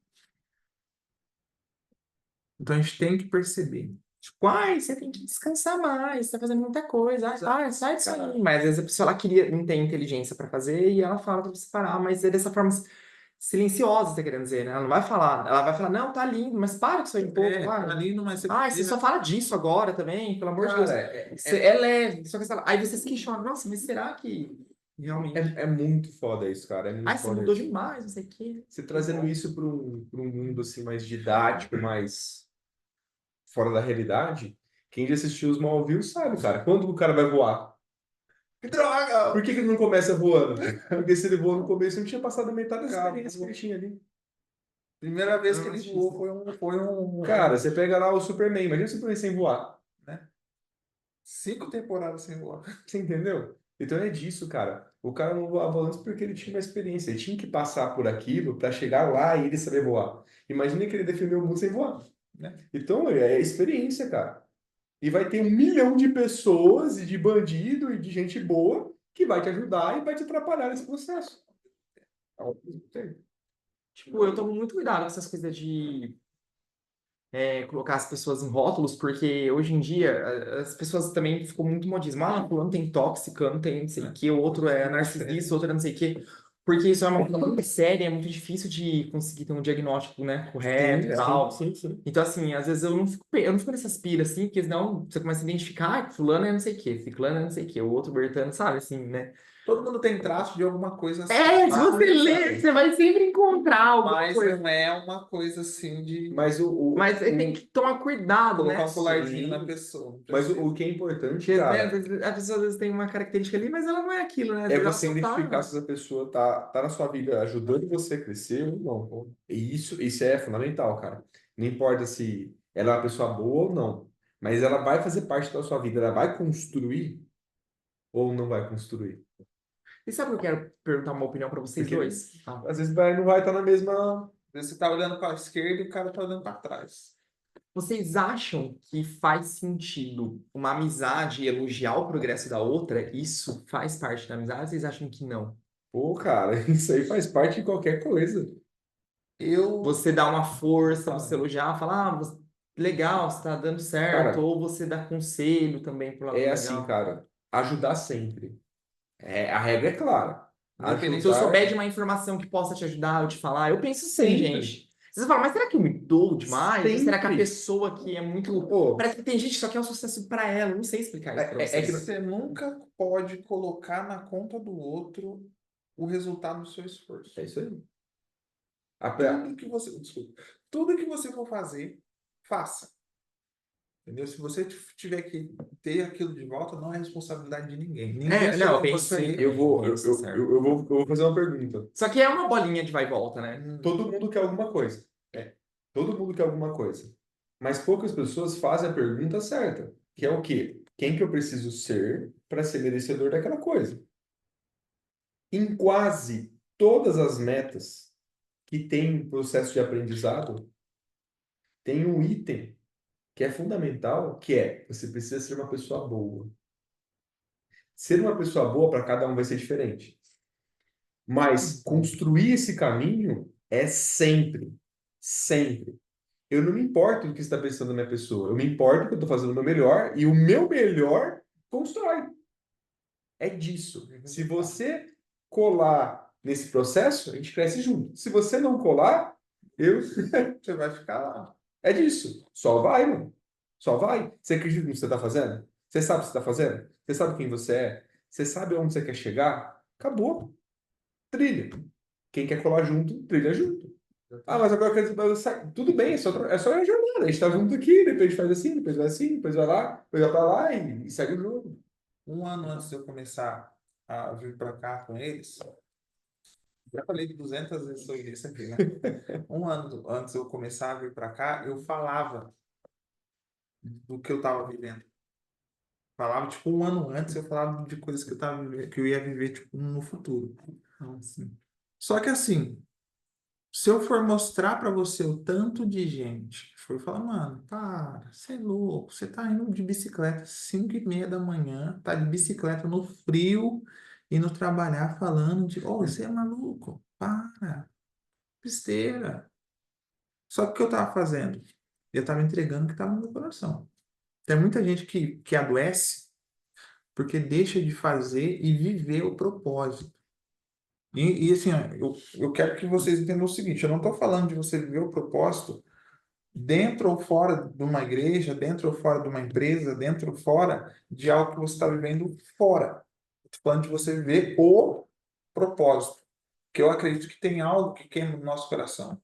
Então a gente tem que perceber. Tipo, ai, você tem que descansar mais, você tá fazendo muita coisa. Ai, sai disso Cara, aí. Mas às vezes a pessoa ela queria, não tem inteligência pra fazer e ela fala pra você parar, mas é dessa forma silenciosa, tá querendo dizer, né? Ela não vai falar, ela vai falar, não, tá lindo, mas para com isso aí um pouco, tá vai. lindo, mas você Ai, você só fala disso agora também, pelo amor de Deus. Cara, É leve, só que você fala, aí você se questiona, nossa, mas será que realmente. é muito foda isso, cara. É Ai, muito você foda mudou isso. demais, não sei o quê. Você trazendo isso para um mundo assim mais didático, mais fora da realidade, quem já assistiu os Smallville sabe, cara. Quando o cara vai voar? Que droga! Por que ele não começa voando? Porque se ele voou no começo, ele tinha passado a metade das experiências que ele tinha ali. Primeira vez que Não, ele acho voou foi um Cara, você pega lá o Superman, imagina o Superman sem voar, né? 5 temporadas sem voar. você entendeu? Então é disso, cara. O cara não voava antes porque ele tinha uma experiência, ele tinha que passar por aquilo para chegar lá e ele saber voar. Imagina que ele defendeu o mundo sem voar, né? Então é experiência, cara. E vai ter 1 milhão de pessoas, e de bandido e de gente boa que vai te ajudar e vai te atrapalhar nesse processo. Ao mesmo tempo. Tipo, eu tomo muito cuidado com essas coisas de colocar as pessoas em rótulos, porque hoje em dia as pessoas também ficam muito modismo. Ah, fulano tem tóxica, não tem não sei o que, o outro é narcisista, o outro é não sei o que. Porque isso é uma coisa muito séria, é muito difícil de conseguir ter um diagnóstico, né, correto e tal. Sim. Então, assim, às vezes eu não fico nessas piras, assim, porque senão você começa a identificar que fulano é não sei o que, ciclano é não sei o que, o outro Bertano, sabe, assim, né? Todo mundo tem traço de alguma coisa assim. Se você ler, você vai sempre encontrar alguma Mas coisa. não é uma coisa assim de Mas Mas você tem que tomar cuidado, né? colocar um colarzinho Sim. na pessoa. Não Mas precisa. o que é importante, Porque, né, cara, a pessoa às vezes tem uma característica ali, mas ela não é aquilo, né? Às é vezes ela você só identificar tá... se essa pessoa tá na sua vida ajudando você a crescer ou não. Pô. E isso é fundamental, cara. Não importa se ela é uma pessoa boa ou não, mas ela vai fazer parte da sua vida, ela vai construir ou não vai construir. E sabe o que eu quero perguntar uma opinião para vocês Porque dois? às vezes não vai estar na mesma. Você tá olhando para a esquerda e o cara tá olhando para trás. Vocês acham que faz sentido uma amizade elogiar o progresso da outra? Isso faz parte da amizade? Ou vocês acham que não? Pô, cara, isso aí faz parte de qualquer coisa. Eu, Você dá uma força, você elogiar, falar, legal, você tá dando certo, Cara, ou você dá conselho também pro lado é assim, legal. cara, ajudar sempre. A regra é clara. independente Se eu souber de Ajudar uma informação que possa te ajudar, eu te falar, eu penso sim, sempre. gente. Você fala, mas será que eu me dou demais? Ou será que a Sempre. pessoa aqui é muito. Pô, Parece que tem gente que só quer um sucesso pra ela. Eu não sei explicar isso pra é que vocês. você nunca pode colocar na conta do outro o resultado do seu esforço. é isso aí. Tudo que você, desculpa, tudo que você for fazer, faça. Entendeu? Se você tiver que ter aquilo de volta, não é responsabilidade de ninguém. Ninguém Não, eu chegou penso você aí. Eu vou fazer uma pergunta. Só que é uma bolinha de vai e volta, né? Todo mundo quer alguma coisa. Todo mundo quer alguma coisa. Mas poucas pessoas fazem a pergunta certa, que é o quê? Quem que eu preciso ser para ser merecedor daquela coisa? Em quase todas as metas que tem um processo de aprendizado, tem um item que é fundamental, que é você precisa ser uma pessoa boa. Ser uma pessoa boa para cada um vai ser diferente. Mas construir esse caminho é sempre, sempre. Eu não me importo do que está pensando na minha pessoa. Eu me importo que eu estou fazendo o meu melhor e o meu melhor constrói. É disso. Se você colar nesse processo, a gente cresce junto. Se você não colar, Você vai ficar lá. é disso. Só vai, mano. Só vai. Você acredita no que você está fazendo? Você sabe o que você está fazendo? Você sabe quem você é? Você sabe onde você quer chegar? Acabou. Trilha. Quem quer colar junto, trilha junto. Ah, mas agora eu quero tudo bem, é só a jornada. A gente tá junto aqui, depois a gente faz assim, depois vai assim, depois vai lá, depois vai pra lá e segue o jogo. Um ano antes de eu começar a vir para cá com eles, já falei 200 vezes sobre isso aqui, né? Um ano antes de eu começar a vir para cá, eu falava do que eu estava vivendo. Falava, tipo, um ano antes, eu falava de coisas que eu tava vivendo, que eu ia viver, tipo, no futuro. Então, assim. Só que, assim, se eu for mostrar para você o tanto de gente que foi falar, mano, para, você é louco, você tá indo de bicicleta 5h30 da manhã, tá de bicicleta no frio, indo trabalhar falando de, oh, você é maluco, para, besteira. Só que o que eu tava fazendo? Eu tava entregando o que tava no meu coração. Tem muita gente que adoece porque deixa de fazer e viver o propósito. E assim, ó, eu quero que vocês entendam o seguinte: eu não estou falando de você viver o propósito dentro ou fora de uma igreja, dentro ou fora de uma empresa, dentro ou fora de algo que você está vivendo fora. Estou falando de você viver o propósito, que eu acredito que tem algo que queima no nosso coração,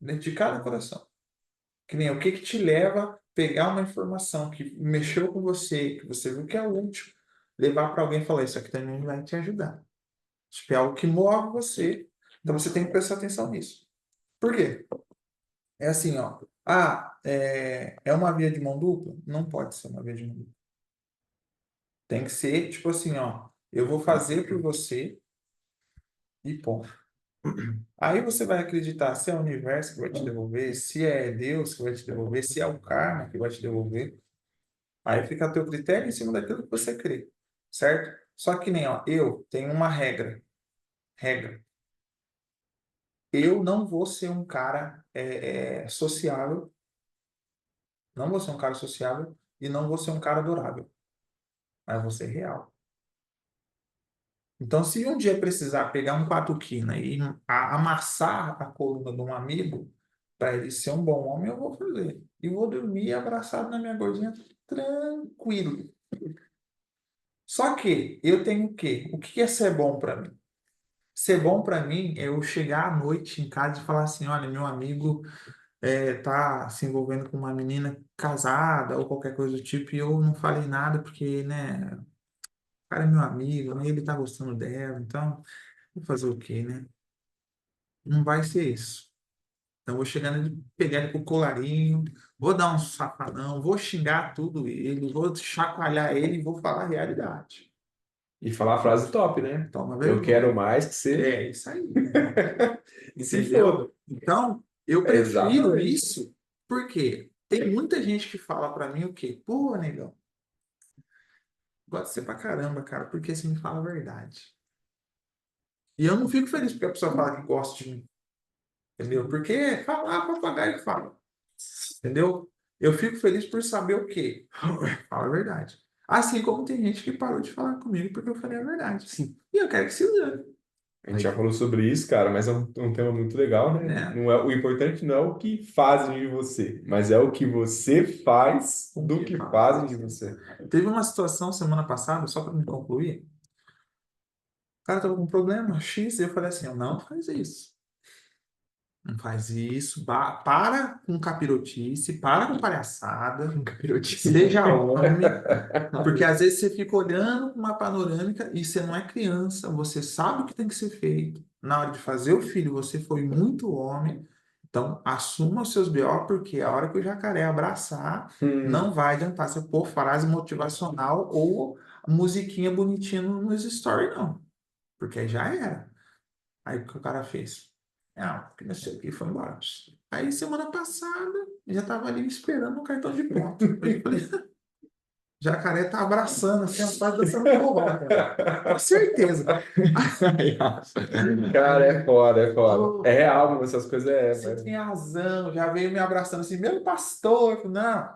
dentro de cada coração. Que nem o que te leva a pegar uma informação que mexeu com você, que você viu que é útil, levar para alguém e falar: isso aqui também vai te ajudar. Tipo, é algo que move você. Então você tem que prestar atenção nisso. Por quê? É assim, ó. Ah, é uma via de mão dupla? Não pode ser uma via de mão dupla. Tem que ser, tipo assim, ó. Eu vou fazer por você e ponto. Aí você vai acreditar se é o universo que vai te devolver, se é Deus que vai te devolver, se é o karma que vai te devolver. Aí fica a teu critério em cima daquilo que você crê, certo? Só que nem, ó, eu tenho uma regra. Regra. Eu não vou ser um cara sociável, não vou ser um cara sociável e não vou ser um cara adorável, mas vou ser real. Então, se um dia precisar pegar um patuquina e amassar a coluna de um amigo para ele ser um bom homem, eu vou fazer. E vou dormir abraçado na minha gordinha, tranquilo. Só que eu tenho o quê? O que é ser bom para mim? Ser bom para mim é eu chegar à noite em casa e falar assim, olha, meu amigo tá se envolvendo com uma menina casada ou qualquer coisa do tipo e eu não falei nada porque, né, o cara é meu amigo, né, ele tá gostando dela, então vou fazer o quê, né? Não vai ser isso. Então, eu vou chegar nele, pegar ele com o colarinho, vou dar um safanão, vou xingar tudo ele, vou chacoalhar ele e vou falar a realidade. E falar a frase top, né? Toma Eu quero vergonha. mais que você. É isso aí. E se Entendeu? foda. Então, eu prefiro Exatamente. isso porque tem muita gente que fala pra mim o quê? Pô, negão, gosto de você pra caramba, cara, porque você me fala a verdade. E eu não fico feliz porque a pessoa fala que gosta de mim. Entendeu? Porque falar papagaio fala. Entendeu? Eu fico feliz por saber o quê? Fala a verdade. Assim como tem gente que parou de falar comigo porque eu falei a verdade. Sim. E eu quero que se dane. A gente já falou sobre isso, cara, mas é um tema muito legal, né? Né? Não é, o importante não é o que fazem de você, mas é o que você faz Com do que que fala. fazem de você. Teve uma situação semana passada, só para me concluir. O cara tava com um problema X e eu falei assim: não faz isso. Não faz isso. Para com capirotice, para com palhaçada. Um capirotinho. Seja homem. Porque às vezes você fica olhando uma panorâmica e você não é criança, você sabe o que tem que ser feito. Na hora de fazer o filho, você foi muito homem. Então, assuma os seus BO, porque a hora que o jacaré abraçar, não vai adiantar você pôr frase motivacional ou musiquinha bonitinha nos stories, não. Porque já era. Aí o que o cara fez? Ah, porque não sei o que, foi embora. Aí semana passada, já estava ali me esperando no cartão de ponto. Eu falei, jacaré tá abraçando, assim, a parte dançando forró, cara. Com certeza. Aí, Cara, é foda, é foda. oh, É real, mano, essas coisas você mas... tem razão, já veio me abraçando assim, meu pastor. Eu falei, não.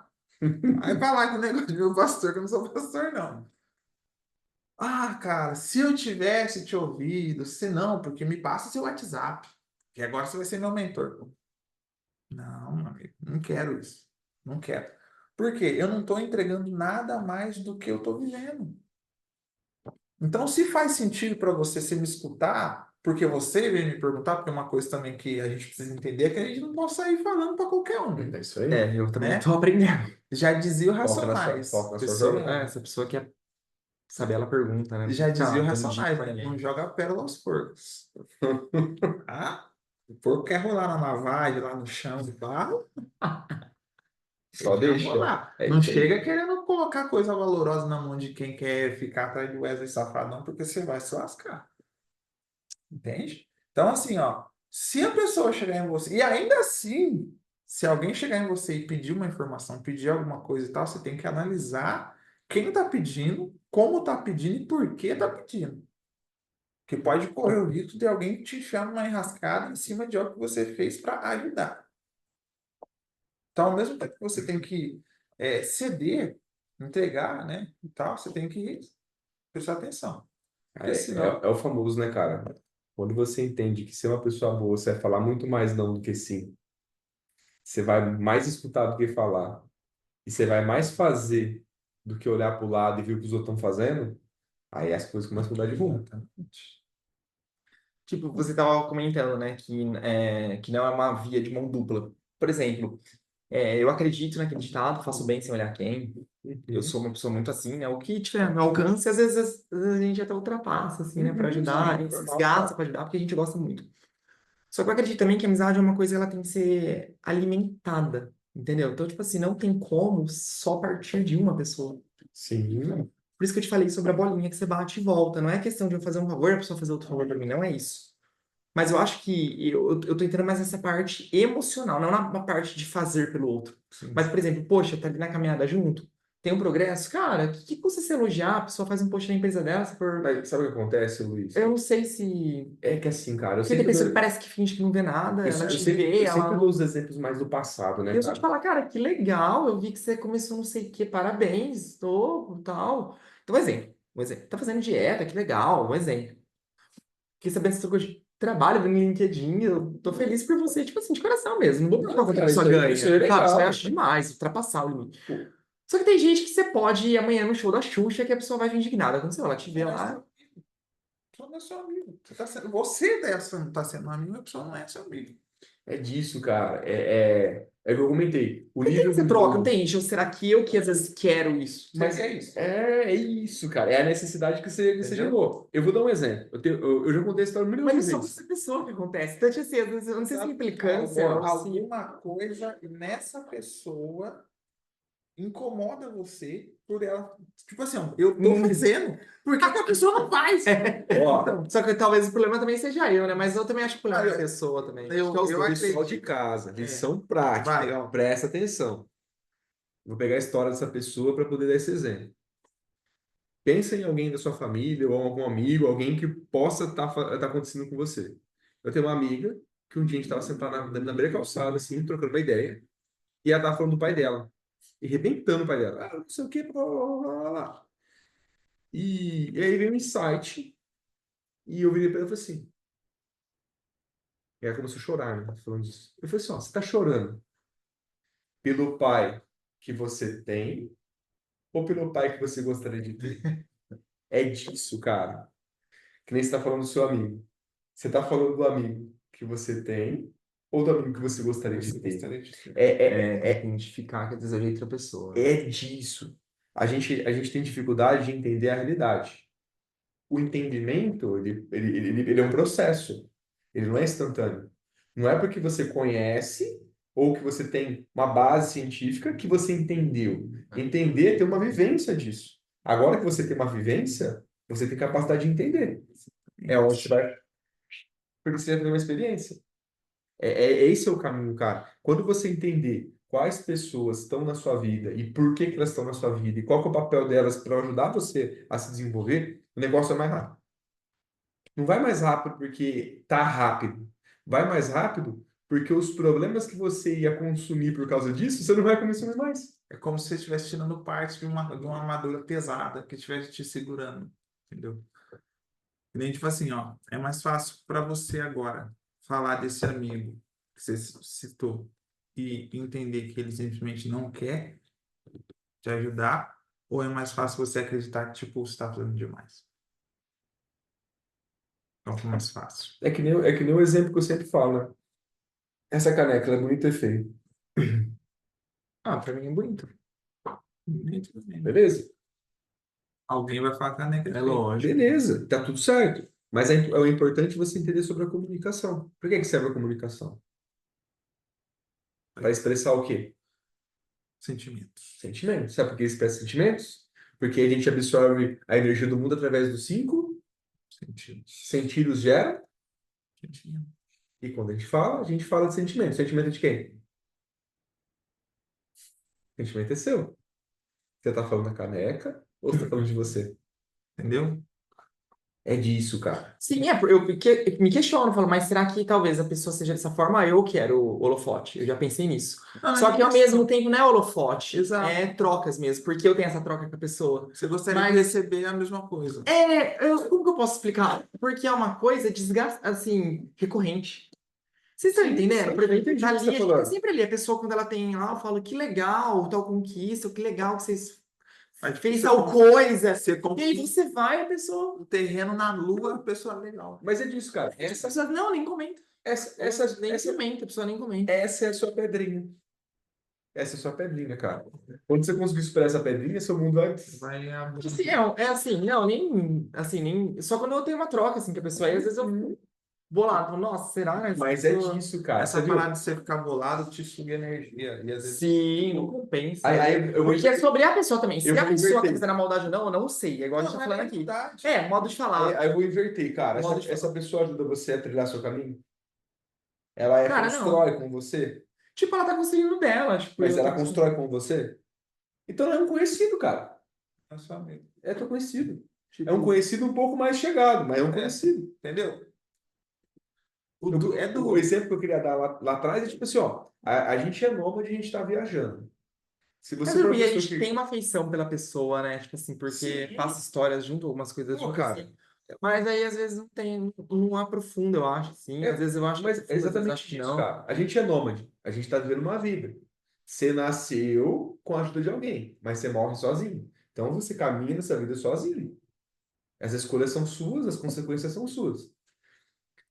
Aí vai lá com o negócio de meu pastor, que eu não sou pastor, não. Ah, cara, se eu tivesse te ouvido, se não, porque me passa seu WhatsApp, que agora você vai ser meu mentor. Não, meu amigo, não quero isso. Não quero. Por quê? Eu não estou entregando nada mais do que eu estou vivendo. Então, se faz sentido para você me escutar, porque você veio me perguntar, porque uma coisa também que a gente precisa entender é que a gente não pode sair falando para qualquer um, É isso aí. Eu também né? tô aprendendo. Já dizia o Racionais. Foca na sua jornada. Essa pessoa quer saber, ela pergunta, né? Já dizia o Dando Racionais, dica pra né? Não ninguém. joga a pérola aos porcos. Ah, o porco quer rolar na lavagem, lá no chão de barro, Só ele vai deixa. rolar. É Não isso aí. chega querendo colocar coisa valorosa na mão de quem quer ficar atrás de Wesley Safadão, porque você vai se lascar. Entende? Então, assim, ó, se a pessoa chegar em você, e ainda assim, se alguém chegar em você e pedir uma informação, pedir alguma coisa e tal, você tem que analisar quem está pedindo, como está pedindo e por que está pedindo. Que pode correr o risco de alguém te enfiar numa enrascada em cima de algo que você fez para ajudar. Então, ao mesmo tempo que você tem que ceder, entregar, né, e tal, você tem que prestar atenção. Porque senão, É o famoso, né, cara? Quando você entende que ser uma pessoa boa, você vai falar muito mais não do que sim. Você vai mais escutar do que falar. E você vai mais fazer do que olhar para o lado e ver o que os outros estão fazendo. Aí as coisas começam a mudar de rumo. exatamente. Tipo, você tava comentando, né, que não é uma via de mão dupla. Por exemplo, eu acredito naquele ditado, faço bem sem olhar quem. Eu sou uma pessoa muito assim, né? O que tiver ao meu alcance, às vezes a gente até ultrapassa, assim, né? Pra ajudar, a gente se desgasta pra ajudar, porque a gente gosta muito. Só que eu acredito também que a amizade é uma coisa que ela tem que ser alimentada, entendeu? Então, tipo assim, não tem como só partir de uma pessoa. Sim. Por isso que eu te falei sobre a bolinha que você bate e volta. Não é questão de eu fazer um favor e a pessoa fazer outro favor pra mim, não é isso. Mas eu acho que eu tô entrando mais nessa parte emocional, não na parte de fazer pelo outro. Sim. Mas, por exemplo, poxa, tá ali na caminhada junto, tem um progresso, cara, que custa se elogiar? A pessoa faz um post na empresa dela, se for... Mas sabe o que acontece, Luiz? Eu não sei se... É que assim, cara, eu Porque tem sempre pessoa que dou, parece que finge que não vê nada, ela te vê, eu sempre ela... dou os exemplos mais do passado, E né, eu só te cara? falar, cara, que legal, eu vi que você começou não sei o quê, parabéns, estou, tal. Então, um exemplo. Tá fazendo dieta, que legal, um exemplo. Fiquei sabendo que você trocou de trabalho no LinkedIn, eu tô feliz por você, tipo assim, de coração mesmo. Não vou preocupar quanto a Cara, pessoa isso ganha, é sabe? Só legal. acho demais, ultrapassar o limite. Só que tem gente que você pode ir amanhã no show da Xuxa que a pessoa vai vir indignada. Quando você ela te vê lá. Só não é seu amigo. Você tá sendo um amigo, a pessoa não é seu amigo. É disso, cara. É o que eu comentei. O Tem nível que você do troca, não jogo. tem gente? Ou será que eu que às vezes quero isso? Mas é isso. É isso, cara. É a necessidade que você Entendeu? gerou. Eu vou dar um exemplo. Eu já contei essa história milhões Mas de é só com vezes. essa pessoa que acontece. Então, tipo assim, às vezes, eu não sei se é Sabe, implicância ou se. alguma coisa nessa pessoa incomoda você por ela. Tipo assim, ó, eu tô fazendo, por que que a pessoa não faz? Ó, Então, Só que talvez o problema também seja eu, né? Mas eu também acho que o problema é a eu- pessoa também. eu- Acho que é os eu dois. pessoal acredito. de casa, É. lição prática. Vai, ó. Presta atenção. Vou pegar a história dessa pessoa para poder dar esse exemplo. Pensa em alguém da sua família ou algum amigo, alguém que possa estar acontecendo com você. Eu tenho uma amiga que um dia a gente estava sentado na beira da calçada, assim, trocando uma ideia, e ela estava falando do pai dela, e arrebentando o pai dela. Ah, não sei o que, blá, blá, blá, blá, blá. E aí veio um insight, e eu virei para ela e falei assim, e ela começou a chorar, né, falando disso. Eu falei assim, ó, você está chorando pelo pai que você tem ou pelo pai que você gostaria de ter? É disso, cara. Que nem você está falando do seu amigo. Você está falando do amigo que você tem ou do amigo que você gostaria de Você ter? gostaria de ter. Identificar que deseja outra pessoa. É disso. A gente tem dificuldade de entender a realidade. O entendimento, ele é um processo. Ele não é instantâneo. Não é porque você conhece ou que você tem uma base científica que você entendeu. Entender é ter uma vivência disso. Agora que você tem uma vivência, você tem capacidade de entender. É onde você vai precisa ter uma experiência. Esse é o caminho, cara. Quando você entender quais pessoas estão na sua vida e por que que elas estão na sua vida e qual que é o papel delas para ajudar você a se desenvolver, o negócio é mais rápido. Não vai mais rápido porque tá rápido. Vai mais rápido porque os problemas que você ia consumir por causa disso, você não vai consumir mais. É como se você estivesse tirando parte de uma armadura pesada que estivesse te segurando. Entendeu? E nem tipo assim, ó, é mais fácil para você agora falar desse amigo que você citou e entender que ele simplesmente não quer te ajudar, ou é mais fácil você acreditar que, tipo, você está fazendo demais? Qual que é mais fácil? É que nem o exemplo que eu sempre falo, né? Essa caneca, ela é bonita e feia. Ah, pra mim é bonito. Beleza? Alguém vai falar que a negra é É feia. lógico. Beleza, tá tudo certo. Mas é importante você entender sobre a comunicação. Por que que serve a comunicação? Para expressar o quê? Sentimentos. Sentimentos. Sabe por que expressa sentimentos? Porque a gente absorve a energia do mundo através dos cinco Sentidos. sentidos gera, Sentimento. e quando a gente fala de sentimento. Sentimento é de quem? Sentimento é seu. Você tá falando da caneca ou você tá falando de você? Entendeu? É disso, cara. Sim, me questiono, falo, mas será que talvez a pessoa seja dessa forma? Ah, eu quero o holofote. Eu já pensei nisso. Não, Só é que ao questão. mesmo tempo não é holofote, Exato. é trocas mesmo, porque eu tenho essa troca com a pessoa. Você gostaria Mas- de receber a mesma coisa. Como que eu posso explicar? Porque é uma coisa assim, recorrente. Vocês estão Sim, entendendo? sim, Por exemplo, eu entendi tá o que ali, você a tá gente tá falando. sempre ali. A pessoa, quando ela tem lá, eu falo, que legal, tal conquista, que legal que vocês Mas fez você tal coisa. Você E aí conquista você vai, a pessoa. um terreno na lua, a pessoa é legal. Mas é disso, cara. As pessoas, não, nem comenta. Nem comenta, a pessoa nem comenta. Essa é a sua pedrinha. Essa é a sua pedrinha, cara. Quando você conseguir superar essa pedrinha, seu mundo vai. Vai abrir. Assim, é assim, não, nem, assim, nem, só quando eu tenho uma troca, assim, com a pessoa, aí às vezes eu vou lá, falo, nossa, será? Essa Mas é pessoa- disso, cara. Essa Você viu? parada de você ficar bolado te suga energia. E às vezes. Sim, não compensa. Aí eu vou Porque é sobre a pessoa também. Se eu a vou pessoa tá inverter. fazendo a maldade ou não, eu não sei. É igual a gente tá falando aqui. verdade. É, modo de Aí, falar. aí eu vou inverter, cara. Modo de Essa pessoa ajuda você a trilhar seu caminho? Ela Cara, não. constrói com você? Tipo, ela tá conseguindo dela, tipo, Mas eu ela tô constrói com você? Então é um conhecido, cara. É só amigo. É teu conhecido. Tipo, É um conhecido um pouco mais chegado, mas é um É. conhecido. entendeu? O exemplo que eu queria dar lá atrás é tipo assim, ó, a gente é nômade e a gente tá viajando. Se Mas você for uma e a pessoa gente que... tem uma afeição pela pessoa, né? Tipo assim, porque Sim. passa histórias junto, algumas coisas Pô, junto, cara. assim. Mas aí às vezes não tem, não aprofunda, eu acho, assim. Às vezes eu acho que Mas é aprofunda, às vezes eu exatamente acho que isso, não. cara. A gente é nômade. A gente tá vivendo uma vida. Você nasceu com a ajuda de alguém, mas você morre sozinho. Então você caminha nessa vida sozinho. As escolhas são suas, as consequências são suas.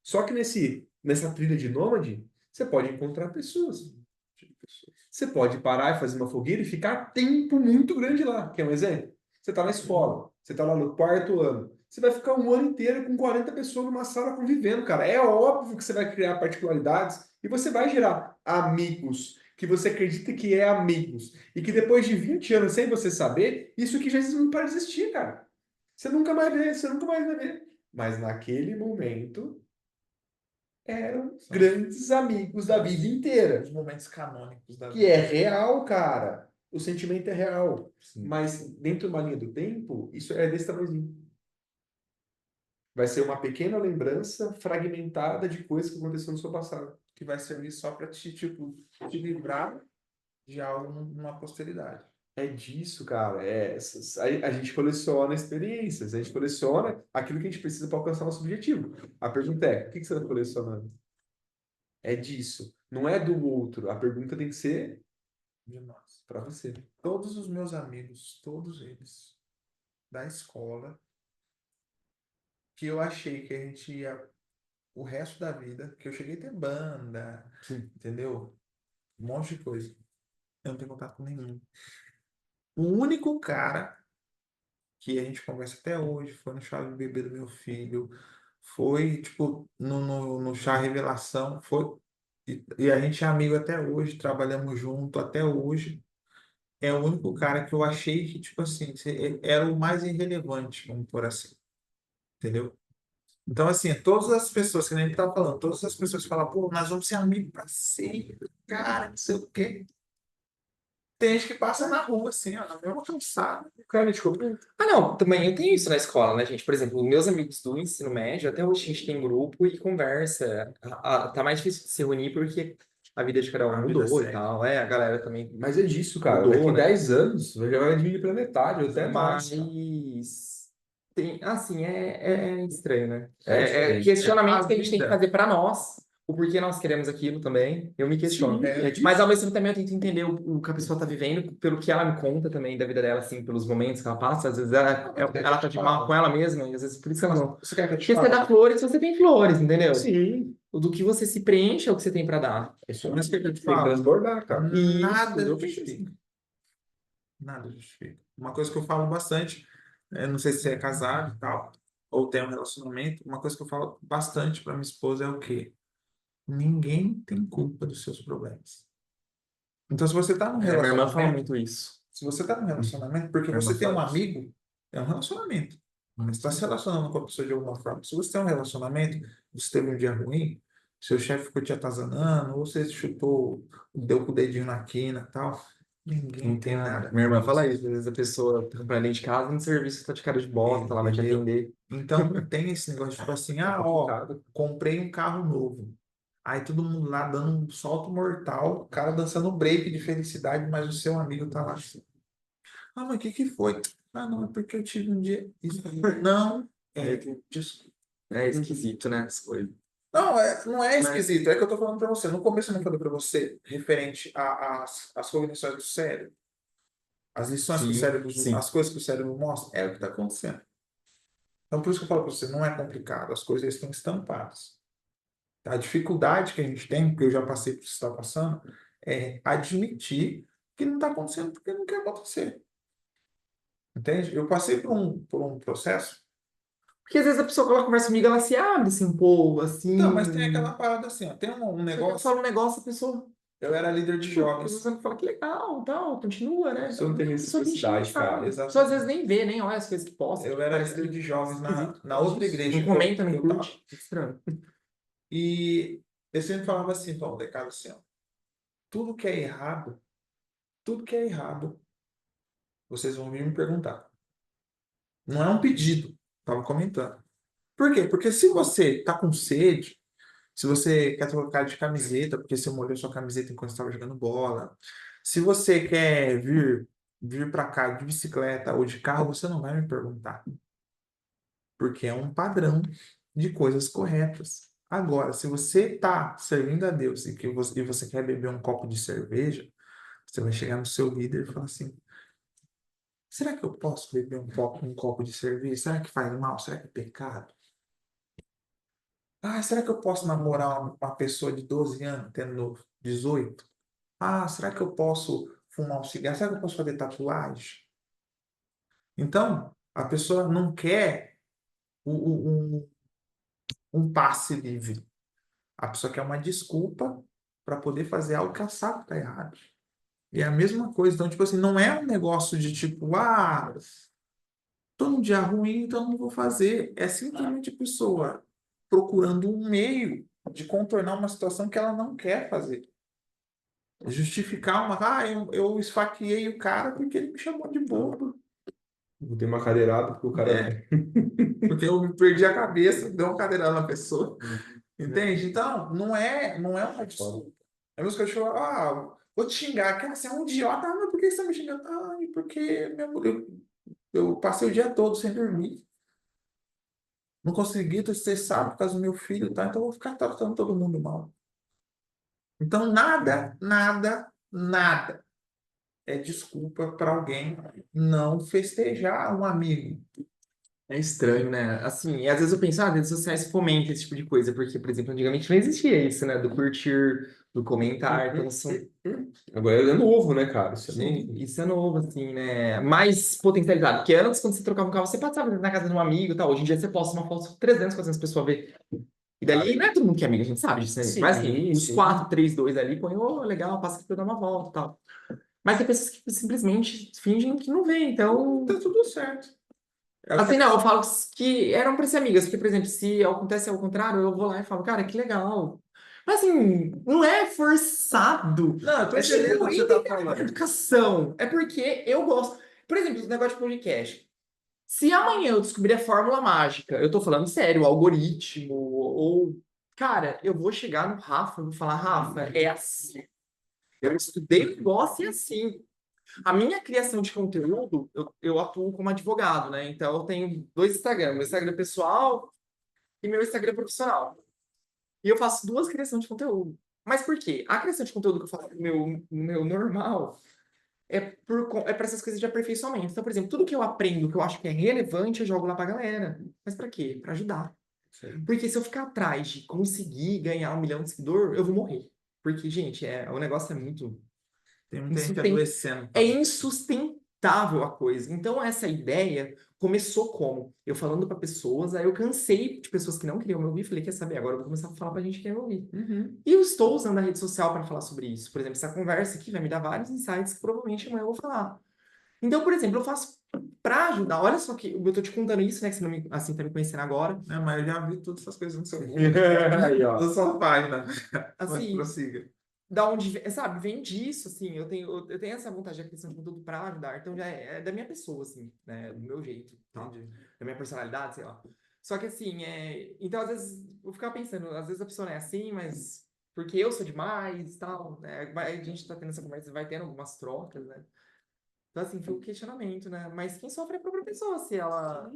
Só que nessa trilha de nômade, você pode encontrar pessoas. Você pode parar e fazer uma fogueira e ficar tempo muito grande lá. Quer um exemplo? Você está na escola, você está lá no quarto ano. Você vai ficar um ano inteiro com 40 pessoas numa sala convivendo, cara. É óbvio que você vai criar particularidades e você vai gerar amigos que você acredita que é amigos. E que depois de 20 anos sem você saber, isso aqui já não para de existir, cara. Você nunca mais vê, você nunca mais vai ver. Mas naquele momento eram São grandes amigos da vida inteira. os momentos canônicos da Que vida. é real, cara. O sentimento é real. Sim. Mas dentro de uma linha do tempo, isso é desse tamanhozinho. Vai ser uma pequena lembrança fragmentada de coisas que aconteceu no seu passado. Que vai servir só para tipo, te livrar de algo numa posteridade. É disso, cara. A gente coleciona experiências, a gente coleciona aquilo que a gente precisa para alcançar nosso objetivo. A pergunta é: o que você está colecionando? É disso. Não é do outro. A pergunta tem que ser De nós. para você. Todos os meus amigos, todos eles, da escola, que eu achei que a gente ia o resto da vida, que eu cheguei a ter banda, entendeu? Um monte de coisa. Eu não tenho contato com nenhum. O único cara que a gente conversa até hoje foi no chá de bebê do meu filho, foi, tipo, no chá revelação, foi, e a gente é amigo até hoje, trabalhamos junto até hoje. É o único cara que eu achei que, tipo assim, era o mais irrelevante, vamos por assim, entendeu? Então, assim, todas as pessoas que a gente tá falando, todas as pessoas que falam, pô, nós vamos ser amigos pra sempre, cara, não sei o quê. Tem gente que passa na rua, assim, ó, na mesma calçada. O cara te comenta. Ah, não, também eu tenho isso na escola, né, gente? Por exemplo, meus amigos do ensino médio, até hoje a gente tem grupo e conversa. Tá mais difícil de se reunir porque a vida de cada A um vida mudou e segue. tal. É, a galera também Mas é disso, cara. mudou, Daqui né? 10 anos já vai diminuir pela metade, ou até mais. Mas tem, assim, é estranho, né? É É diferente. questionamentos A que a gente tem que vida. fazer pra nós, o porquê nós queremos aquilo também. Eu me questiono. Sim, É, Mas ao mesmo tempo também eu tento entender o que a pessoa tá vivendo, pelo que ela me conta também da vida dela, assim, pelos momentos que ela passa. Às vezes ela tá de mal com ela mesma, e às vezes por isso que ela não. Você quer que eu te Porque você dá fale? flores, você tem flores, entendeu? Sim. O do que você se preenche é o que você tem pra dar. Isso Mas que eu te tem que falo? transbordar, cara. Nada Isso, eu justifica. Nada justifica. Uma coisa que eu falo bastante, não sei se você é casado e tal, ou tem um relacionamento, uma coisa que eu falo bastante para minha esposa é o quê? Ninguém tem culpa dos seus problemas. Então, se você está num Minha irmã fala relacionamento, muito isso. se você está num relacionamento, porque Minha irmã você tem um fala isso. amigo, é um relacionamento. Você está se relacionando com a pessoa de alguma forma. Se você tem um relacionamento, você teve um dia ruim, seu chefe ficou te atazanando, ou você chutou, deu com o dedinho na quina e tal, ninguém Não tem tem nada. nada. Minha irmã fala isso, às vezes a pessoa tá comprando dentro de casa, no serviço tá de cara de bosta, ela vai te Entendeu? atender. Então, não tem esse negócio de tipo assim, É ó, complicado. comprei um carro novo. Aí todo mundo lá dando um salto mortal, o cara dançando break de felicidade, mas o seu amigo tá lá assim. Ah, mas o que que foi? Ah, não, é porque eu tive um dia. Isso aí não é. Desculpa. É esquisito, né, as coisas. Não, não é Mas, esquisito, é que eu tô falando pra você. No começo eu não falei pra você, referente às cognições do cérebro, as lições que o sim, cérebro, sim. as coisas que o cérebro mostra, é o que tá acontecendo. Então, por isso que eu falo pra você, não é complicado, as coisas estão estampadas. A dificuldade que a gente tem, porque eu já passei por isso que você está passando, é admitir que não está acontecendo porque não quer acontecer. Entende? Eu passei por um processo. Porque às vezes a pessoa, quando ela conversa comigo, ela se abre assim um pouco, Não, mas tem assim. aquela parada assim, ó, tem um Só que eu negócio. falo um negócio, a pessoa. Eu era líder de Tipo, a jovens. pessoa fala que legal, tal, continua, né? Você não tem A pessoa finge que não reciprocidade, cara. sabe. A pessoa às vezes Exatamente. nem vê, nem olha as coisas que posta. Eu era Parece líder que de jovens esquisito. na outra igreja Não que eu, comenta, que não eu tava. curte. Estranho. E eu sempre falava assim, Paulo, decado assim, ó, tudo que é errado, tudo que é errado, vocês vão vir me perguntar. Não é um pedido, tava comentando. Por quê? Porque se você tá com sede, se você quer trocar de camiseta, porque você molhou sua camiseta enquanto estava jogando bola, se você quer vir para cá de bicicleta ou de carro, você não vai me perguntar, porque é um padrão de coisas corretas. Agora, se você está servindo a Deus e você quer beber um copo de cerveja, Você vai chegar no seu líder e falar assim: será que eu posso beber um copo de cerveja? Será que faz mal? Será que é pecado? Ah, será que eu posso namorar uma pessoa de 12 anos, tendo 18? Ah, será que eu posso fumar um cigarro? Será que eu posso fazer tatuagem? Então, a pessoa não quer um passe livre. A pessoa quer uma desculpa para poder fazer algo que ela sabe que está errado. E é a mesma coisa. Então, tipo assim, não é um negócio de tipo, tô num dia ruim, então não vou fazer. É simplesmente a pessoa procurando um meio de contornar uma situação que ela não quer fazer. Justificar eu esfaqueei o cara porque ele me chamou de bobo. Vou ter uma cadeirada porque o cara. É, porque eu perdi a cabeça, deu uma cadeirada na pessoa. Entende? Então, não é uma desculpa. É mesmo que eu falo, vou te xingar, cara, você é um idiota. Ah, mas por que você tá me xingando? Porque eu passei o dia todo sem dormir. Não consegui, tô estressado por causa do meu filho, tá? Então eu vou ficar tratando todo mundo mal. Então, nada é desculpa para alguém não festejar um amigo. É estranho, né? Assim, e às vezes eu penso, redes sociais fomentam esse tipo de coisa, porque, por exemplo, antigamente não existia isso, né? Do curtir, do comentar, então são... Agora é novo, né, cara? Isso é Sim. novo. Isso é novo, assim, né? Mais potencializado. Porque antes, quando você trocava um carro, você passava na casa de um amigo e tal. Hoje em dia você posta uma foto 300, 400 pessoas ver. E dali, não é todo mundo que é amigo, a gente sabe disso, né? Mas assim, os Sim. 4, 3, 2 ali, põe, legal, passa aqui pra eu dar uma volta e tal. Mas tem pessoas que simplesmente fingem que não vê, então... Tá tudo certo. É o que Assim, não, eu falo que eram pra ser amigas, porque, por exemplo, se acontece ao contrário, eu vou lá e falo, cara, que legal. Mas assim, não é forçado. Não, eu tô É entendendo tipo, o que você tá entender a falando. educação. É porque eu gosto. Por exemplo, esse negócio de podcast. Se amanhã eu descobrir a fórmula mágica, eu tô falando sério, o algoritmo, ou. Cara, eu vou chegar no Rafa e vou falar, Rafa, é assim. Eu estudei o negócio e é assim. A minha criação de conteúdo, eu atuo como advogado, né? Então, eu tenho dois Instagram, meu Instagram pessoal e meu Instagram profissional. E eu faço duas criações de conteúdo. Mas por quê? A criação de conteúdo que eu faço no meu normal é para essas coisas de aperfeiçoamento. Então, por exemplo, tudo que eu aprendo, que eu acho que é relevante, eu jogo lá pra galera. Mas para quê? Para ajudar. Porque se eu ficar atrás de conseguir ganhar 1 milhão de seguidor, eu vou morrer. Porque, gente, o negócio é muito Tem muita gente adoecendo. é insustentável a coisa. Então, essa ideia começou como? Eu falando para pessoas, aí eu cansei de pessoas que não queriam me ouvir, falei, quer saber, agora eu vou começar a falar pra gente que quer me ouvir. E eu estou usando a rede social para falar sobre isso. Por exemplo, essa conversa aqui vai me dar vários insights que provavelmente amanhã eu vou falar. Então, por exemplo, eu faço para ajudar. Olha só que eu tô te contando isso, né? Que você não me, assim, tá me conhecendo agora. Mas eu já vi todas essas coisas no seu Aí, ó. na sua página. Mas Assim, prossiga. da onde, sabe, vem disso, assim, eu tenho essa vontade de criação de conteúdo para ajudar, então já é da minha pessoa, assim, né, do meu jeito, tá? Entendi. Da minha personalidade, sei lá. Só que assim, então às vezes eu ficava pensando, às vezes a pessoa não é assim, mas porque eu sou demais, tal, né? A gente tá tendo essa conversa, vai tendo algumas trocas, né? Então assim, foi um questionamento, né? Mas quem sofre é a própria pessoa, se ela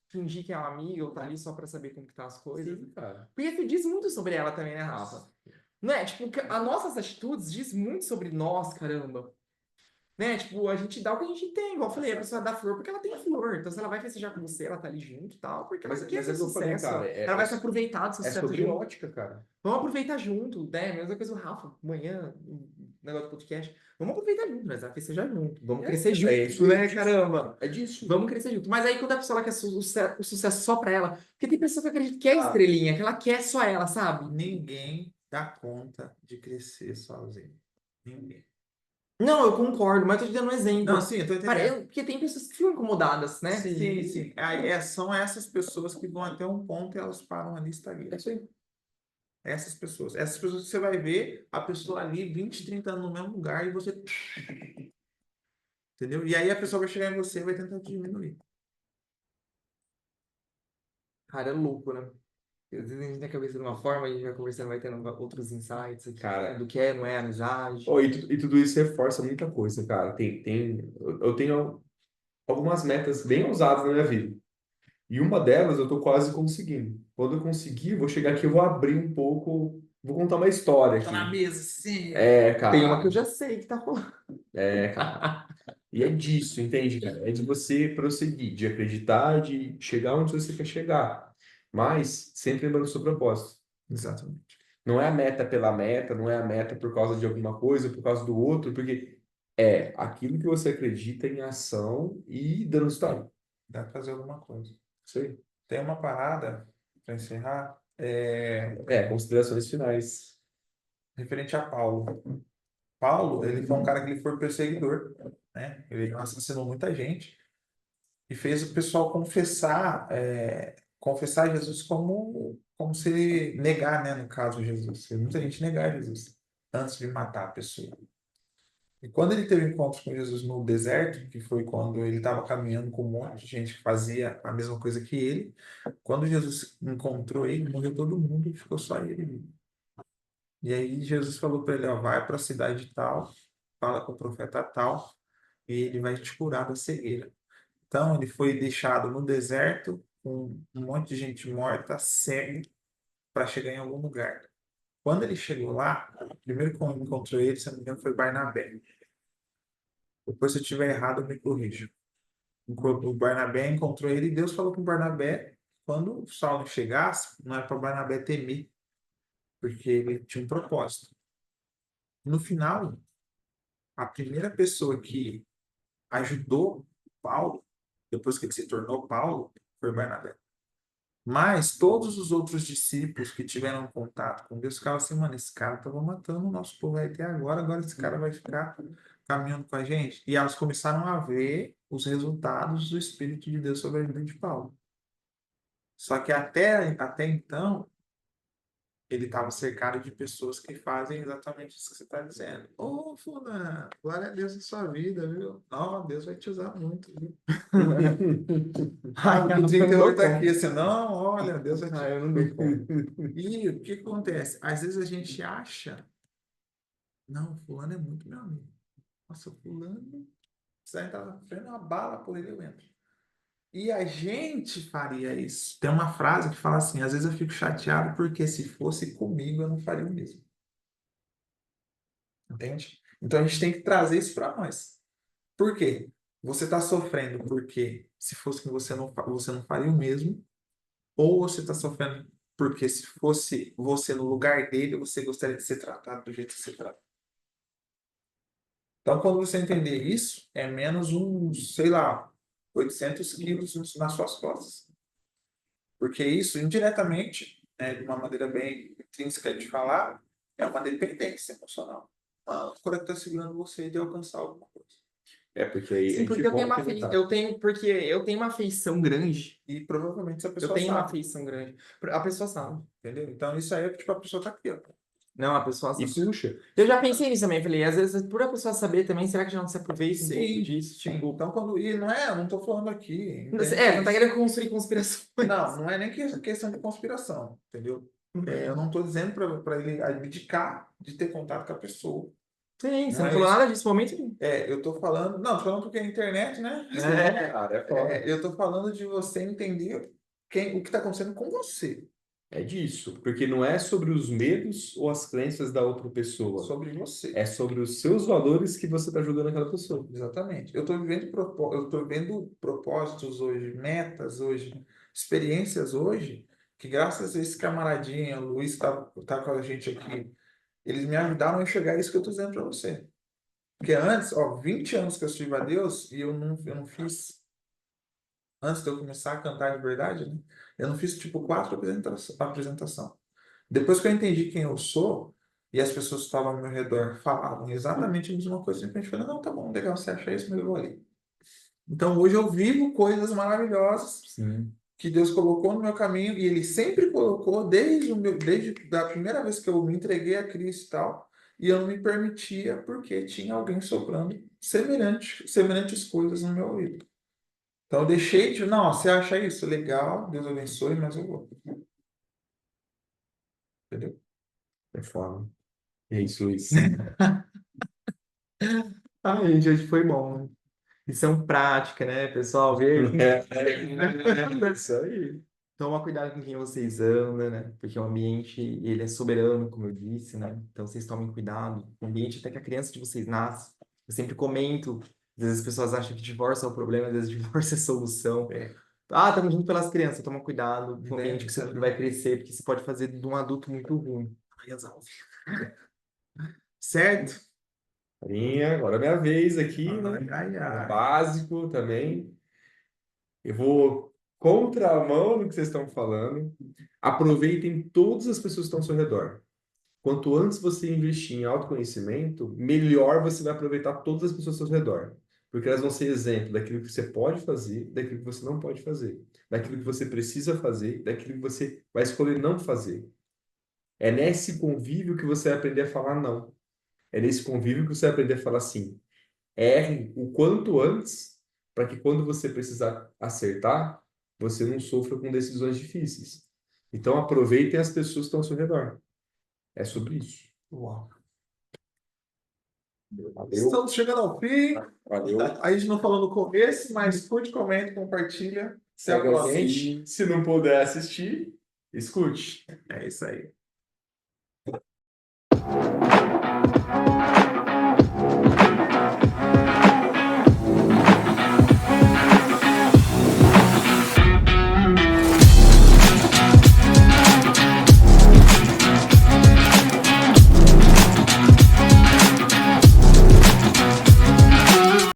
fingir que é uma amiga ou tá ali só para saber como que tá as coisas. Sim, cara. Porque isso diz muito sobre ela também, né, Rafa? Não é? Tipo, as nossas atitudes diz muito sobre nós, caramba. Né? Tipo, a gente dá o que a gente tem. Igual eu falei, a pessoa dá flor porque ela tem flor. Então, se ela vai festejar com você, ela tá ali junto e tal, porque ela Mas quer é ter o que eu falei, sucesso. cara. Ela vai se aproveitar do É sucesso sobre junto. ótica, cara. Vamos aproveitar junto, né? Mesma coisa o Rafa, amanhã, negócio do podcast. Vamos aproveitar junto, nós vamos festejar junto. Vamos crescer junto, isso, né, caramba? É disso. Vamos crescer junto. Mas aí, quando a pessoa ela quer o sucesso só pra ela, porque tem pessoa que acredita que é estrelinha, que ela quer só ela, sabe? Ninguém dá conta de crescer sozinho. Ninguém. Não, eu concordo, mas eu tô te dando um exemplo. Não, sim, eu tô entendendo. Porque tem pessoas que ficam incomodadas, né? Sim. Aí, são essas pessoas que vão até um ponto e elas param ali e estagnam. É isso aí. Essas pessoas. Essas pessoas que você vai ver a pessoa ali 20, 30 anos no mesmo lugar e você. Entendeu? E aí a pessoa vai chegar em você e vai tentar te diminuir. Cara, é louco, né? Às vezes a gente tem a cabeça de uma forma, a gente vai conversando, vai tendo outros insights aqui, Cara. né? Do que é, não é amizade. E tudo isso reforça muita coisa, cara. Eu tenho algumas metas bem ousadas na minha vida. E uma delas eu tô quase conseguindo. Quando eu conseguir, eu vou chegar aqui, eu vou abrir um pouco Vou contar uma história Tá na aqui. mesa, sim. É, Tem uma cara. que eu já sei que tá rolando. É, cara. E é disso, entende, cara? É de você prosseguir, de acreditar, de chegar onde você quer chegar. Mas sempre lembrando do seu propósito. Exatamente. Não é a meta pela meta, não é a meta por causa de alguma coisa, por causa do outro, porque é aquilo que você acredita em ação e dando resultado. Dá pra fazer alguma coisa. Isso aí. Tem uma parada, para encerrar, Considerações finais. referente a Paulo. Paulo, ele foi um cara que ele foi perseguidor, né? Ele assassinou muita gente e fez o pessoal confessar Jesus como se negar, né? No caso, Jesus. Fez muita gente negar Jesus antes de matar a pessoa. E quando ele teve encontro com Jesus no deserto, que foi quando ele estava caminhando com um monte de gente que fazia a mesma coisa que ele, quando Jesus encontrou ele, morreu todo mundo e ficou só ele. E aí Jesus falou para ele, ó, vai para a cidade tal, fala com o profeta tal, e ele vai te curar da cegueira. Então ele foi deixado no deserto com um monte de gente morta, cego, para chegar em algum lugar. Quando ele chegou lá, o primeiro que encontrou ele, se não me engano, foi Barnabé. Depois, se eu estiver errado, me corrija. O Barnabé encontrou ele e Deus falou com o Barnabé quando o Saulo chegasse, não era para Barnabé temer, porque ele tinha um propósito. No final, a primeira pessoa que ajudou Paulo, depois que ele se tornou Paulo, foi Barnabé. Mas todos os outros discípulos que tiveram contato com Deus ficavam assim, mano, esse cara estava matando o nosso povo aí até agora, agora esse cara vai ficar caminhando com a gente. E elas começaram a ver os resultados do Espírito de Deus sobre a vida de Paulo. Só que até então, ele estava cercado de pessoas que fazem exatamente isso que você está dizendo. Ô, fulano, glória a Deus na sua vida, viu? Não, Deus vai te usar muito, viu? Ah, Ai, o eu não 38 dou tá aqui, conta. assim, não, olha, Deus vai te... Ai, eu não dou conta. E o que acontece? Às vezes a gente acha, não, fulano é muito meu amigo. Nossa, fulano, você ainda tá vendo uma bala por ele, eu entro. E a gente faria isso. Tem uma frase que fala assim, às vezes eu fico chateado porque se fosse comigo eu não faria o mesmo. Entende? Então a gente tem que trazer isso para nós. Por quê? Você está sofrendo porque se fosse com você não faria o mesmo, ou você está sofrendo porque se fosse você no lugar dele, você gostaria de ser tratado do jeito que você trata. Então, quando você entender isso, é menos uns, sei lá, 800 quilos nas suas costas. Porque isso, indiretamente, né, de uma maneira bem intrínseca de falar, é uma dependência emocional. Uma coisa que está segurando você de alcançar alguma coisa. Porque aí a Sim, gente porque eu tenho volta uma e afeição, volta. porque eu tenho uma afeição grande. E provavelmente essa Eu pessoa tenho uma sabe, afeição grande. A pessoa sabe. entendeu? Então, isso aí é tipo a pessoa tá aqui, ó. Não, a pessoa E sabe. puxa. Eu já pensei nisso também. Falei, às vezes, por a pessoa saber também, será que já não se aproveita um pouco Sim, disso? sim. Tipo, Então, quando. E não é, eu não tô falando aqui. Entende? não tá querendo construir conspirações. Não, não é nem questão de conspiração, entendeu? Eu não estou dizendo para ele abdicar de ter contato com a pessoa. Sim, você Não não é falou isso. nada disso no momento nenhum. Eu estou falando. Não, tô falando porque é internet, né? Cara, é foda. Eu estou falando de você entender o que está acontecendo com você, É disso. Porque não é sobre os medos ou as crenças da outra pessoa. sobre você. É sobre os seus valores que você está ajudando aquela pessoa. Exatamente. Eu estou vendo propósitos hoje, metas hoje, experiências hoje, que graças a esse camaradinha, o Luiz tá com a gente aqui, eles me ajudaram a enxergar isso que eu estou dizendo para você. Porque antes, ó, 20 anos que eu sirvo a Deus e eu não fiz, antes de eu começar a cantar de verdade, né? Eu não fiz tipo 4 apresentação. Depois que eu entendi quem eu sou, e as pessoas que estavam ao meu redor falavam exatamente a mesma coisa, a gente falou, não, tá bom, legal, você acha isso, mas eu vou ali. Então hoje eu vivo coisas maravilhosas Sim. que Deus colocou no meu caminho, e Ele sempre colocou desde a primeira vez que eu me entreguei a Cristo e tal, e eu não me permitia porque tinha alguém soprando semelhantes coisas no meu ouvido. Então eu deixei de, não, você acha isso legal, Deus abençoe, mas eu vou. Entendeu? É foda. É isso, Luiz. Ai, gente, hoje foi bom. Lição prática, né, pessoal? Ver. É isso aí. Toma cuidado com quem vocês andam, né? Porque o ambiente, ele é soberano, como eu disse, né? Então vocês tomem cuidado. O ambiente até que a criança de vocês nasce. Eu sempre comento, às vezes as pessoas acham que divórcio é o problema, às vezes divórcio é a solução. Ah, estamos junto pelas crianças, toma cuidado com o ambiente que seu filho vai crescer, porque isso pode fazer de um adulto muito ruim. Certo? Agora é minha vez aqui, né? Ai, ai. Básico também. Eu vou contramão do que vocês estão falando. Aproveitem todas as pessoas que estão ao seu redor. Quanto antes você investir em autoconhecimento, melhor você vai aproveitar todas as pessoas ao seu redor. Porque elas vão ser exemplo daquilo que você pode fazer, daquilo que você não pode fazer, daquilo que você precisa fazer, daquilo que você vai escolher não fazer. É nesse convívio que você vai aprender a falar não. É nesse convívio que você vai aprender a falar sim. Erre o quanto antes, para que quando você precisar acertar, você não sofra com decisões difíceis. Então aproveitem as pessoas que estão ao seu redor. É sobre isso. Uau. Valeu. Estamos chegando ao fim. Valeu. A gente não falou no começo, mas curte, comenta, compartilha. Até a Segue a próxima. gente. Se não puder assistir, escute. É isso aí.